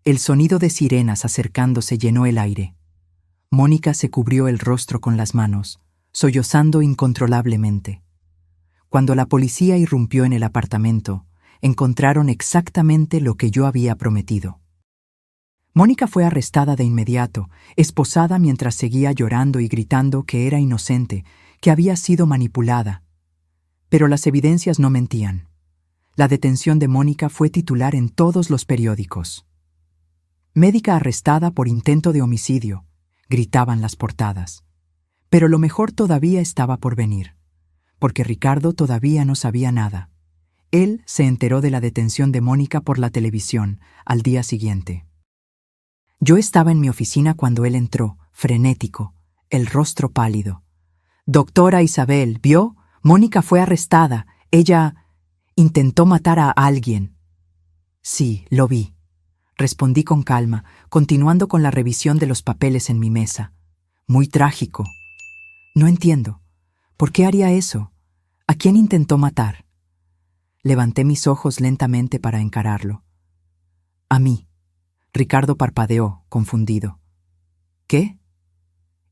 El sonido de sirenas acercándose llenó el aire. Mónica se cubrió el rostro con las manos, sollozando incontrolablemente. Cuando la policía irrumpió en el apartamento, encontraron exactamente lo que yo había prometido. Mónica fue arrestada de inmediato, esposada mientras seguía llorando y gritando que era inocente, que había sido manipulada. Pero las evidencias no mentían. La detención de Mónica fue titular en todos los periódicos. Médica arrestada por intento de homicidio, gritaban las portadas. Pero lo mejor todavía estaba por venir, porque Ricardo todavía no sabía nada. Él se enteró de la detención de Mónica por la televisión al día siguiente. Yo estaba en mi oficina cuando él entró, frenético, el rostro pálido. «Doctora Isabel, ¿vio? Mónica fue arrestada. Ella intentó matar a alguien». «Sí, lo vi», respondí con calma, continuando con la revisión de los papeles en mi mesa. «Muy trágico. No entiendo. ¿Por qué haría eso? ¿A quién intentó matar?» Levanté mis ojos lentamente para encararlo. «A mí». Ricardo parpadeó, confundido. «¿Qué?»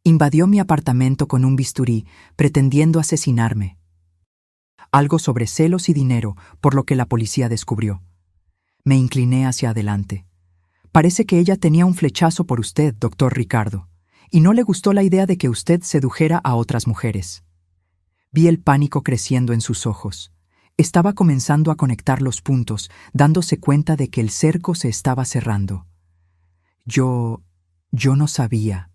Invadió mi apartamento con un bisturí, pretendiendo asesinarme. Algo sobre celos y dinero, por lo que la policía descubrió. Me incliné hacia adelante. «Parece que ella tenía un flechazo por usted, doctor Ricardo, y no le gustó la idea de que usted sedujera a otras mujeres». Vi el pánico creciendo en sus ojos. Estaba comenzando a conectar los puntos, dándose cuenta de que el cerco se estaba cerrando. Yo no sabía»,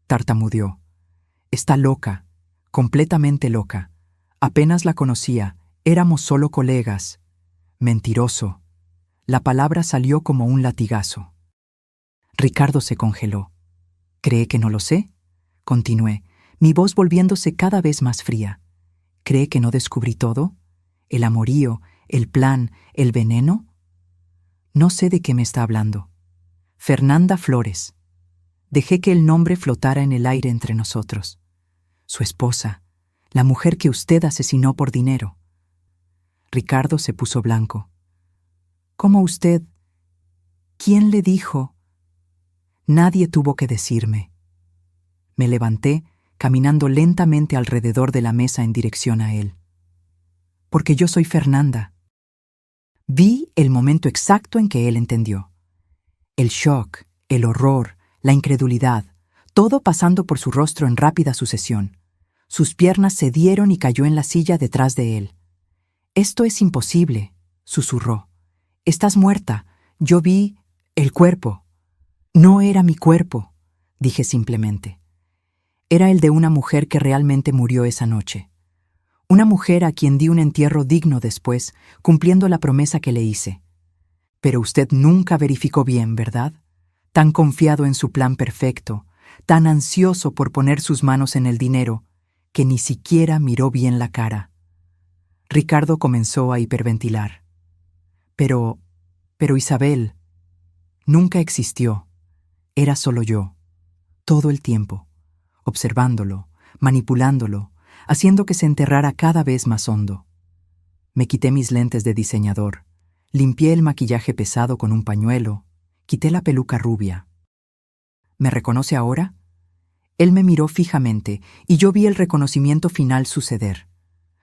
tartamudeó. «Está loca, completamente loca. Apenas la conocía, éramos solo colegas». «Mentiroso». La palabra salió como un latigazo. Ricardo se congeló. «¿Cree que no lo sé?», continué, mi voz volviéndose cada vez más fría. «¿Cree que no descubrí todo? ¿El amorío, el plan, el veneno?» «No sé de qué me está hablando». «Fernanda Flores». Dejé que el nombre flotara en el aire entre nosotros. «Su esposa, la mujer que usted asesinó por dinero». Ricardo se puso blanco. «¿Cómo usted? ¿Quién le dijo?» «Nadie tuvo que decirme». Me levanté, caminando lentamente alrededor de la mesa en dirección a él. «Porque yo soy Fernanda». Vi el momento exacto en que él entendió. El shock, el horror, la incredulidad, todo pasando por su rostro en rápida sucesión. Sus piernas cedieron y cayó en la silla detrás de él. «Esto es imposible», susurró. «Estás muerta. Yo vi el cuerpo». «No era mi cuerpo», dije simplemente. Era el de una mujer que realmente murió esa noche. Una mujer a quien di un entierro digno después, cumpliendo la promesa que le hice. Pero usted nunca verificó bien, ¿verdad? Tan confiado en su plan perfecto, tan ansioso por poner sus manos en el dinero, que ni siquiera miró bien la cara. Ricardo comenzó a hiperventilar. Pero Isabel, nunca existió. Era solo yo, todo el tiempo, observándolo, manipulándolo, haciendo que se enterrara cada vez más hondo. Me quité mis lentes de diseñador, limpié el maquillaje pesado con un pañuelo, quité la peluca rubia. ¿Me reconoce ahora? Él me miró fijamente y yo vi el reconocimiento final suceder.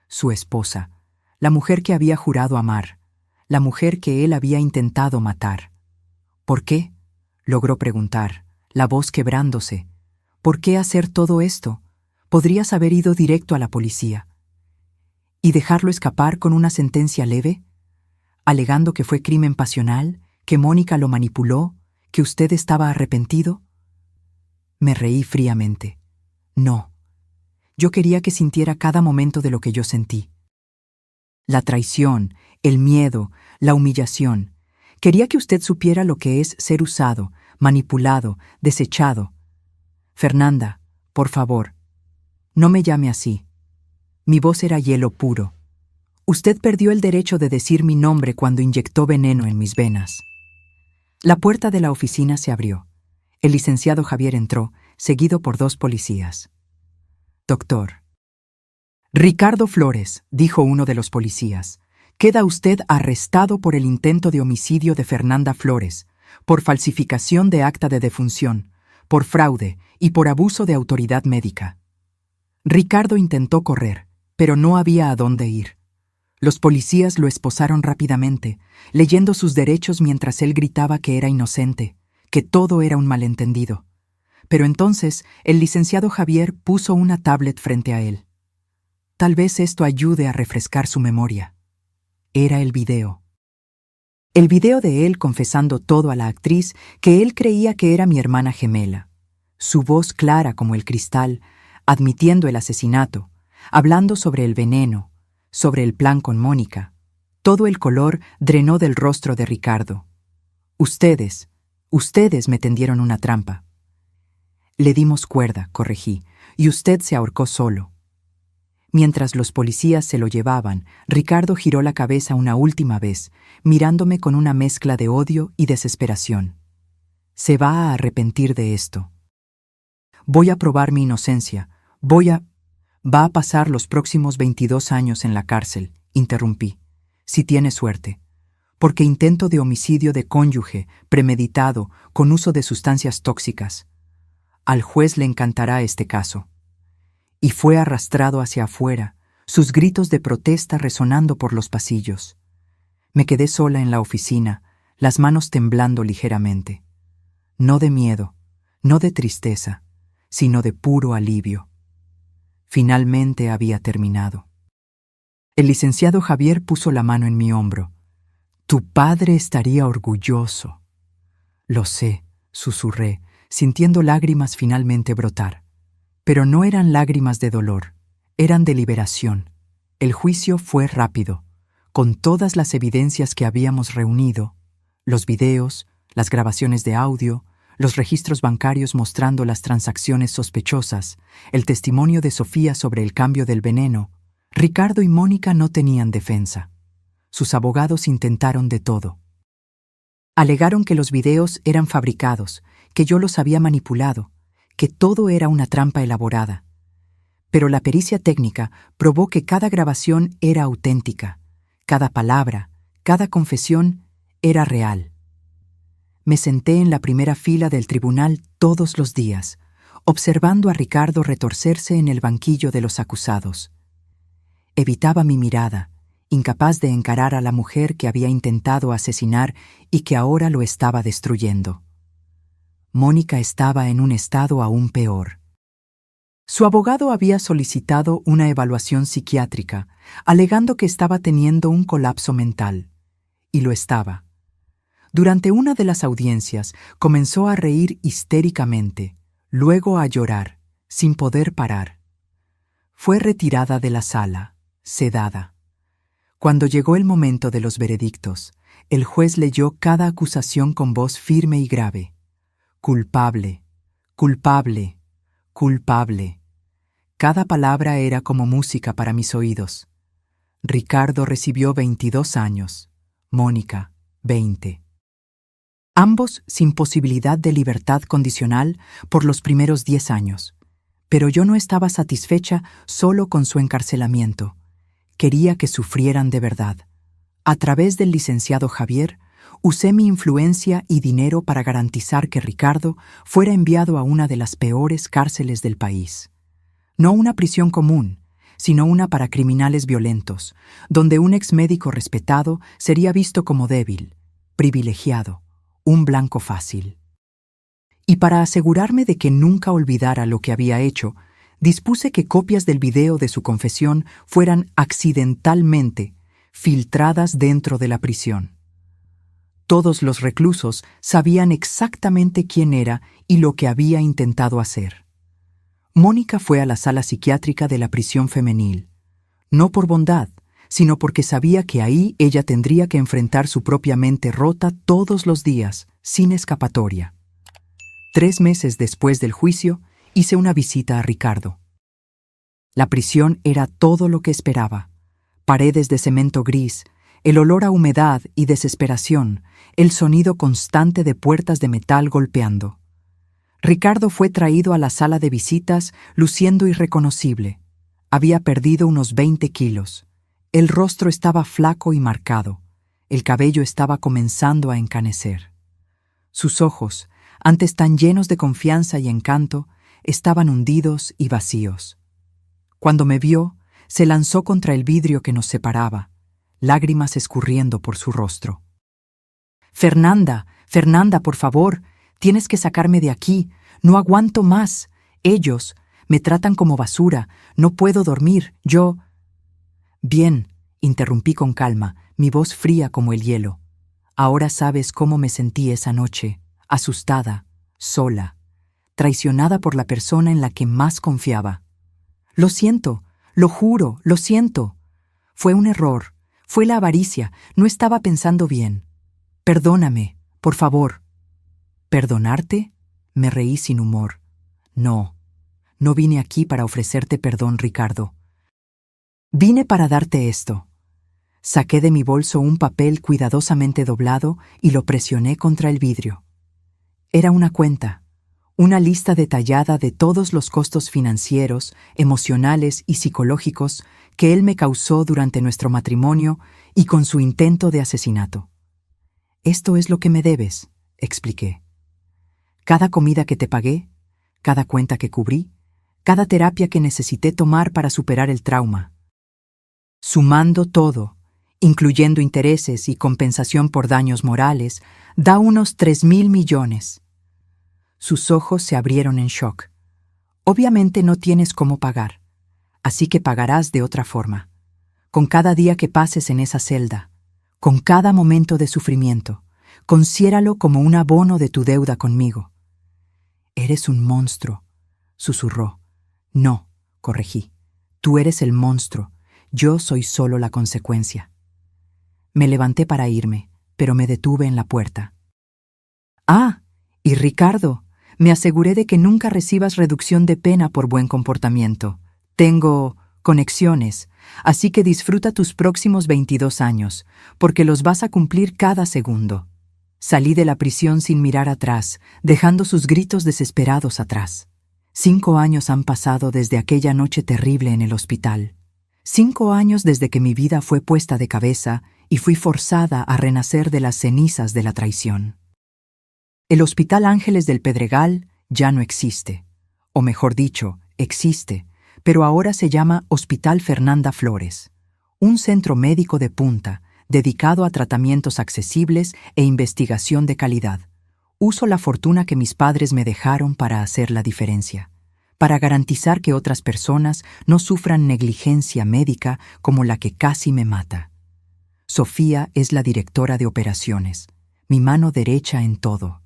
Su esposa, la mujer que había jurado amar, la mujer que él había intentado matar. ¿Por qué?, logró preguntar, la voz quebrándose. ¿Por qué hacer todo esto? Podrías haber ido directo a la policía. ¿Y dejarlo escapar con una sentencia leve? Alegando que fue crimen pasional, que Mónica lo manipuló, que usted estaba arrepentido. Me reí fríamente. No. Yo quería que sintiera cada momento de lo que yo sentí. La traición, el miedo, la humillación. Quería que usted supiera lo que es ser usado, manipulado, desechado. Fernanda, por favor, no me llame así. Mi voz era hielo puro. Usted perdió el derecho de decir mi nombre cuando inyectó veneno en mis venas. La puerta de la oficina se abrió. El licenciado Javier entró, seguido por 2 policías. «Doctor». «Ricardo Flores», dijo uno de los policías, «queda usted arrestado por el intento de homicidio de Fernanda Flores, por falsificación de acta de defunción, por fraude y por abuso de autoridad médica». Ricardo intentó correr, pero no había a dónde ir. Los policías lo esposaron rápidamente, leyendo sus derechos mientras él gritaba que era inocente, que todo era un malentendido. Pero entonces el licenciado Javier puso una tablet frente a él. Tal vez esto ayude a refrescar su memoria. Era el video. El video de él confesando todo a la actriz que él creía que era mi hermana gemela. Su voz clara como el cristal, admitiendo el asesinato, hablando sobre el veneno, sobre el plan con Mónica. Todo el color drenó del rostro de Ricardo. Ustedes me tendieron una trampa. Le dimos cuerda, corregí, y usted se ahorcó solo. Mientras los policías se lo llevaban, Ricardo giró la cabeza una última vez, mirándome con una mezcla de odio y desesperación. Se va a arrepentir de esto. Voy a probar mi inocencia. Va a pasar los próximos 22 años en la cárcel, interrumpí, si tiene suerte. Porque intento de homicidio de cónyuge, premeditado, con uso de sustancias tóxicas. Al juez le encantará este caso. Y fue arrastrado hacia afuera, sus gritos de protesta resonando por los pasillos. Me quedé sola en la oficina, las manos temblando ligeramente. No de miedo, no de tristeza, sino de puro alivio. Finalmente había terminado. El licenciado Javier puso la mano en mi hombro. Tu padre estaría orgulloso. Lo sé, susurré, sintiendo lágrimas finalmente brotar. Pero no eran lágrimas de dolor, eran de liberación. El juicio fue rápido, con todas las evidencias que habíamos reunido, los videos, las grabaciones de audio, los registros bancarios mostrando las transacciones sospechosas, el testimonio de Sofía sobre el cambio del veneno. Ricardo y Mónica no tenían defensa. Sus abogados intentaron de todo. Alegaron que los videos eran fabricados, que yo los había manipulado, que todo era una trampa elaborada. Pero la pericia técnica probó que cada grabación era auténtica, cada palabra, cada confesión era real. Me senté en la primera fila del tribunal todos los días, observando a Ricardo retorcerse en el banquillo de los acusados. Evitaba mi mirada, incapaz de encarar a la mujer que había intentado asesinar y que ahora lo estaba destruyendo. Mónica estaba en un estado aún peor. Su abogado había solicitado una evaluación psiquiátrica, alegando que estaba teniendo un colapso mental. Y lo estaba. Durante una de las audiencias comenzó a reír histéricamente, luego a llorar, sin poder parar. Fue retirada de la sala, sedada. Cuando llegó el momento de los veredictos, el juez leyó cada acusación con voz firme y grave. Culpable, culpable, culpable. Cada palabra era como música para mis oídos. Ricardo recibió 22 años, Mónica, 20. Ambos sin posibilidad de libertad condicional por los primeros 10 años. Pero yo no estaba satisfecha solo con su encarcelamiento. Quería que sufrieran de verdad. A través del licenciado Javier, usé mi influencia y dinero para garantizar que Ricardo fuera enviado a una de las peores cárceles del país. No una prisión común, sino una para criminales violentos, donde un exmédico respetado sería visto como débil, privilegiado, un blanco fácil. Y para asegurarme de que nunca olvidara lo que había hecho, dispuse que copias del video de su confesión fueran accidentalmente filtradas dentro de la prisión. Todos los reclusos sabían exactamente quién era y lo que había intentado hacer. Mónica fue a la sala psiquiátrica de la prisión femenil, no por bondad, sino porque sabía que ahí ella tendría que enfrentar su propia mente rota todos los días, sin escapatoria. 3 meses después del juicio, hice una visita a Ricardo. La prisión era todo lo que esperaba. Paredes de cemento gris, el olor a humedad y desesperación, el sonido constante de puertas de metal golpeando. Ricardo fue traído a la sala de visitas luciendo irreconocible. Había perdido unos 20 kilos. El rostro estaba flaco y marcado. El cabello estaba comenzando a encanecer. Sus ojos, antes tan llenos de confianza y encanto, estaban hundidos y vacíos. Cuando me vio, se lanzó contra el vidrio que nos separaba. lágrimas escurriendo por su rostro. Fernanda, Fernanda, por favor, tienes que sacarme de aquí. No aguanto más. Ellos me tratan como basura. No puedo dormir. Yo... Bien, interrumpí con calma, mi voz fría como el hielo. Ahora sabes cómo me sentí esa noche, asustada, sola, traicionada por la persona en la que más confiaba. Lo siento, lo juro, lo siento. Fue un error, fue la avaricia, no estaba pensando bien. Perdóname, por favor. ¿Perdonarte? Me reí sin humor. No, no vine aquí para ofrecerte perdón, Ricardo. Vine para darte esto. Saqué de mi bolso un papel cuidadosamente doblado y lo presioné contra el vidrio. Era una cuenta, una lista detallada de todos los costos financieros, emocionales y psicológicos que él me causó durante nuestro matrimonio y con su intento de asesinato. Esto es lo que me debes, expliqué. Cada comida que te pagué, cada cuenta que cubrí, cada terapia que necesité tomar para superar el trauma. Sumando todo, incluyendo intereses y compensación por daños morales, da unos 3.000 millones. Sus ojos se abrieron en shock. Obviamente no tienes cómo pagar, así que pagarás de otra forma. Con cada día que pases en esa celda, con cada momento de sufrimiento, considéralo como un abono de tu deuda conmigo. Eres un monstruo, susurró. No, corregí. Tú eres el monstruo, yo soy solo la consecuencia. Me levanté para irme, pero me detuve en la puerta. Ah, y Ricardo, me aseguré de que nunca recibas reducción de pena por buen comportamiento. Tengo conexiones, así que disfruta tus próximos 22 años, porque los vas a cumplir cada segundo. Salí de la prisión sin mirar atrás, dejando sus gritos desesperados atrás. 5 años han pasado desde aquella noche terrible en el hospital. 5 años desde que mi vida fue puesta de cabeza y fui forzada a renacer de las cenizas de la traición. El Hospital Ángeles del Pedregal ya no existe, o mejor dicho, existe, pero ahora se llama Hospital Fernanda Flores, un centro médico de punta dedicado a tratamientos accesibles e investigación de calidad. Uso la fortuna que mis padres me dejaron para hacer la diferencia, para garantizar que otras personas no sufran negligencia médica como la que casi me mata. Sofía es la directora de operaciones, mi mano derecha en todo.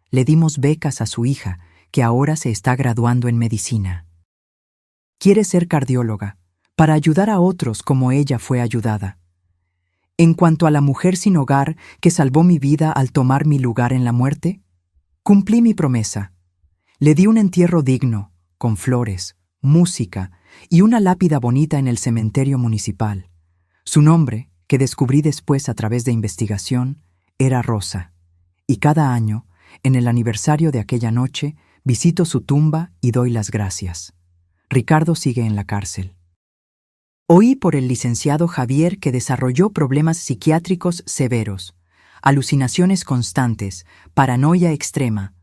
Le dimos becas a su hija, que ahora se está graduando en medicina. Quiere ser cardióloga, para ayudar a otros como ella fue ayudada. En cuanto a la mujer sin hogar que salvó mi vida al tomar mi lugar en la muerte, cumplí mi promesa. Le di un entierro digno, con flores, música y una lápida bonita en el cementerio municipal. Su nombre, que descubrí después a través de investigación, era Rosa. Y cada año, en el aniversario de aquella noche, visito su tumba y doy las gracias. Ricardo sigue en la cárcel. Oí por el licenciado Javier que desarrolló problemas psiquiátricos severos, alucinaciones constantes, paranoia extrema.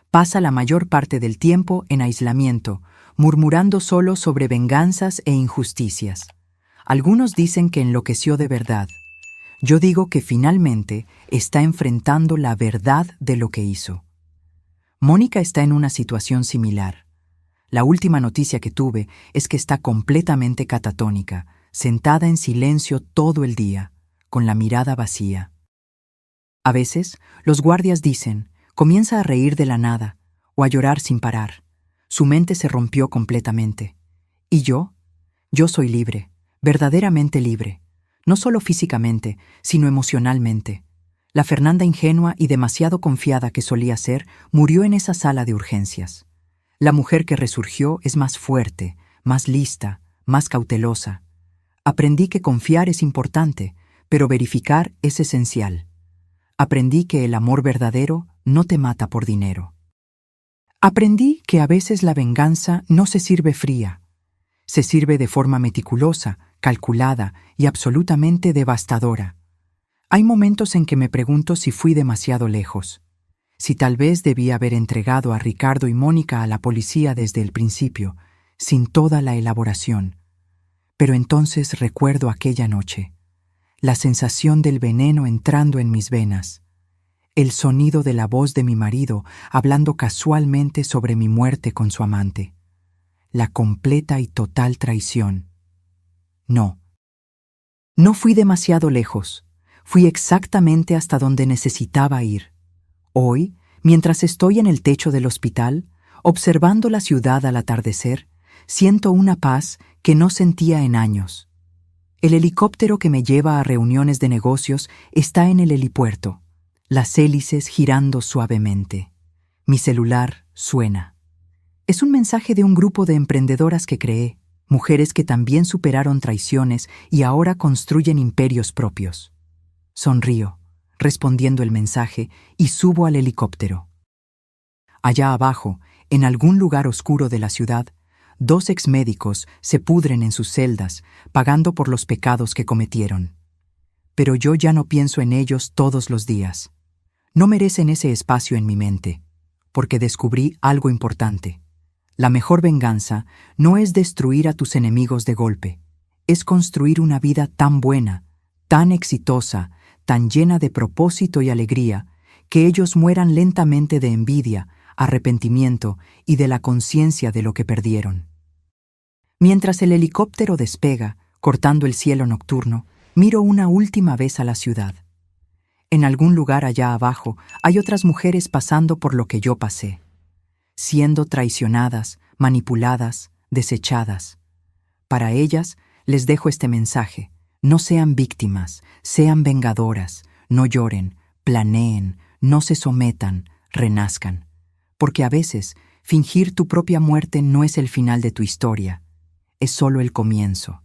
Pasa la mayor parte del tiempo en aislamiento, murmurando solo sobre venganzas e injusticias. Algunos dicen que enloqueció de verdad. Yo digo que finalmente está enfrentando la verdad de lo que hizo. Mónica está en una situación similar. La última noticia que tuve es que está completamente catatónica, sentada en silencio todo el día, con la mirada vacía. A veces, los guardias dicen, comienza a reír de la nada, o a llorar sin parar. Su mente se rompió completamente. ¿Y yo? Yo soy libre, verdaderamente libre. No solo físicamente, sino emocionalmente. La Fernanda ingenua y demasiado confiada que solía ser, murió en esa sala de urgencias. La mujer que resurgió es más fuerte, más lista, más cautelosa. Aprendí que confiar es importante, pero verificar es esencial. Aprendí que el amor verdadero no te mata por dinero. Aprendí que a veces la venganza no se sirve fría. Se sirve de forma meticulosa, calculada y absolutamente devastadora. Hay momentos en que me pregunto si fui demasiado lejos, si tal vez debía haber entregado a Ricardo y Mónica a la policía desde el principio, sin toda la elaboración. Pero entonces recuerdo aquella noche. la sensación del veneno entrando en mis venas, el sonido de la voz de mi marido hablando casualmente sobre mi muerte con su amante, la completa y total traición. No. No fui demasiado lejos. Fui exactamente hasta donde necesitaba ir. Hoy, mientras estoy en el techo del hospital, observando la ciudad al atardecer, siento una paz que no sentía en años. El helicóptero que me lleva a reuniones de negocios está en el helipuerto, las hélices girando suavemente. Mi celular suena. Es un mensaje de un grupo de emprendedoras que creé, mujeres que también superaron traiciones y ahora construyen imperios propios. Sonrío, respondiendo el mensaje, y subo al helicóptero. Allá abajo, en algún lugar oscuro de la ciudad, 2 exmédicos se pudren en sus celdas, pagando por los pecados que cometieron. Pero yo ya no pienso en ellos todos los días. No merecen ese espacio en mi mente, porque descubrí algo importante. La mejor venganza no es destruir a tus enemigos de golpe, es construir una vida tan buena, tan exitosa, tan llena de propósito y alegría, que ellos mueran lentamente de envidia, arrepentimiento y de la conciencia de lo que perdieron. Mientras el helicóptero despega, cortando el cielo nocturno, miro una última vez a la ciudad. En algún lugar allá abajo hay otras mujeres pasando por lo que yo pasé, siendo traicionadas, manipuladas, desechadas. Para ellas les dejo este mensaje: no sean víctimas, sean vengadoras, no lloren, planeen, no se sometan, renazcan. Porque a veces, fingir tu propia muerte no es el final de tu historia, es solo el comienzo.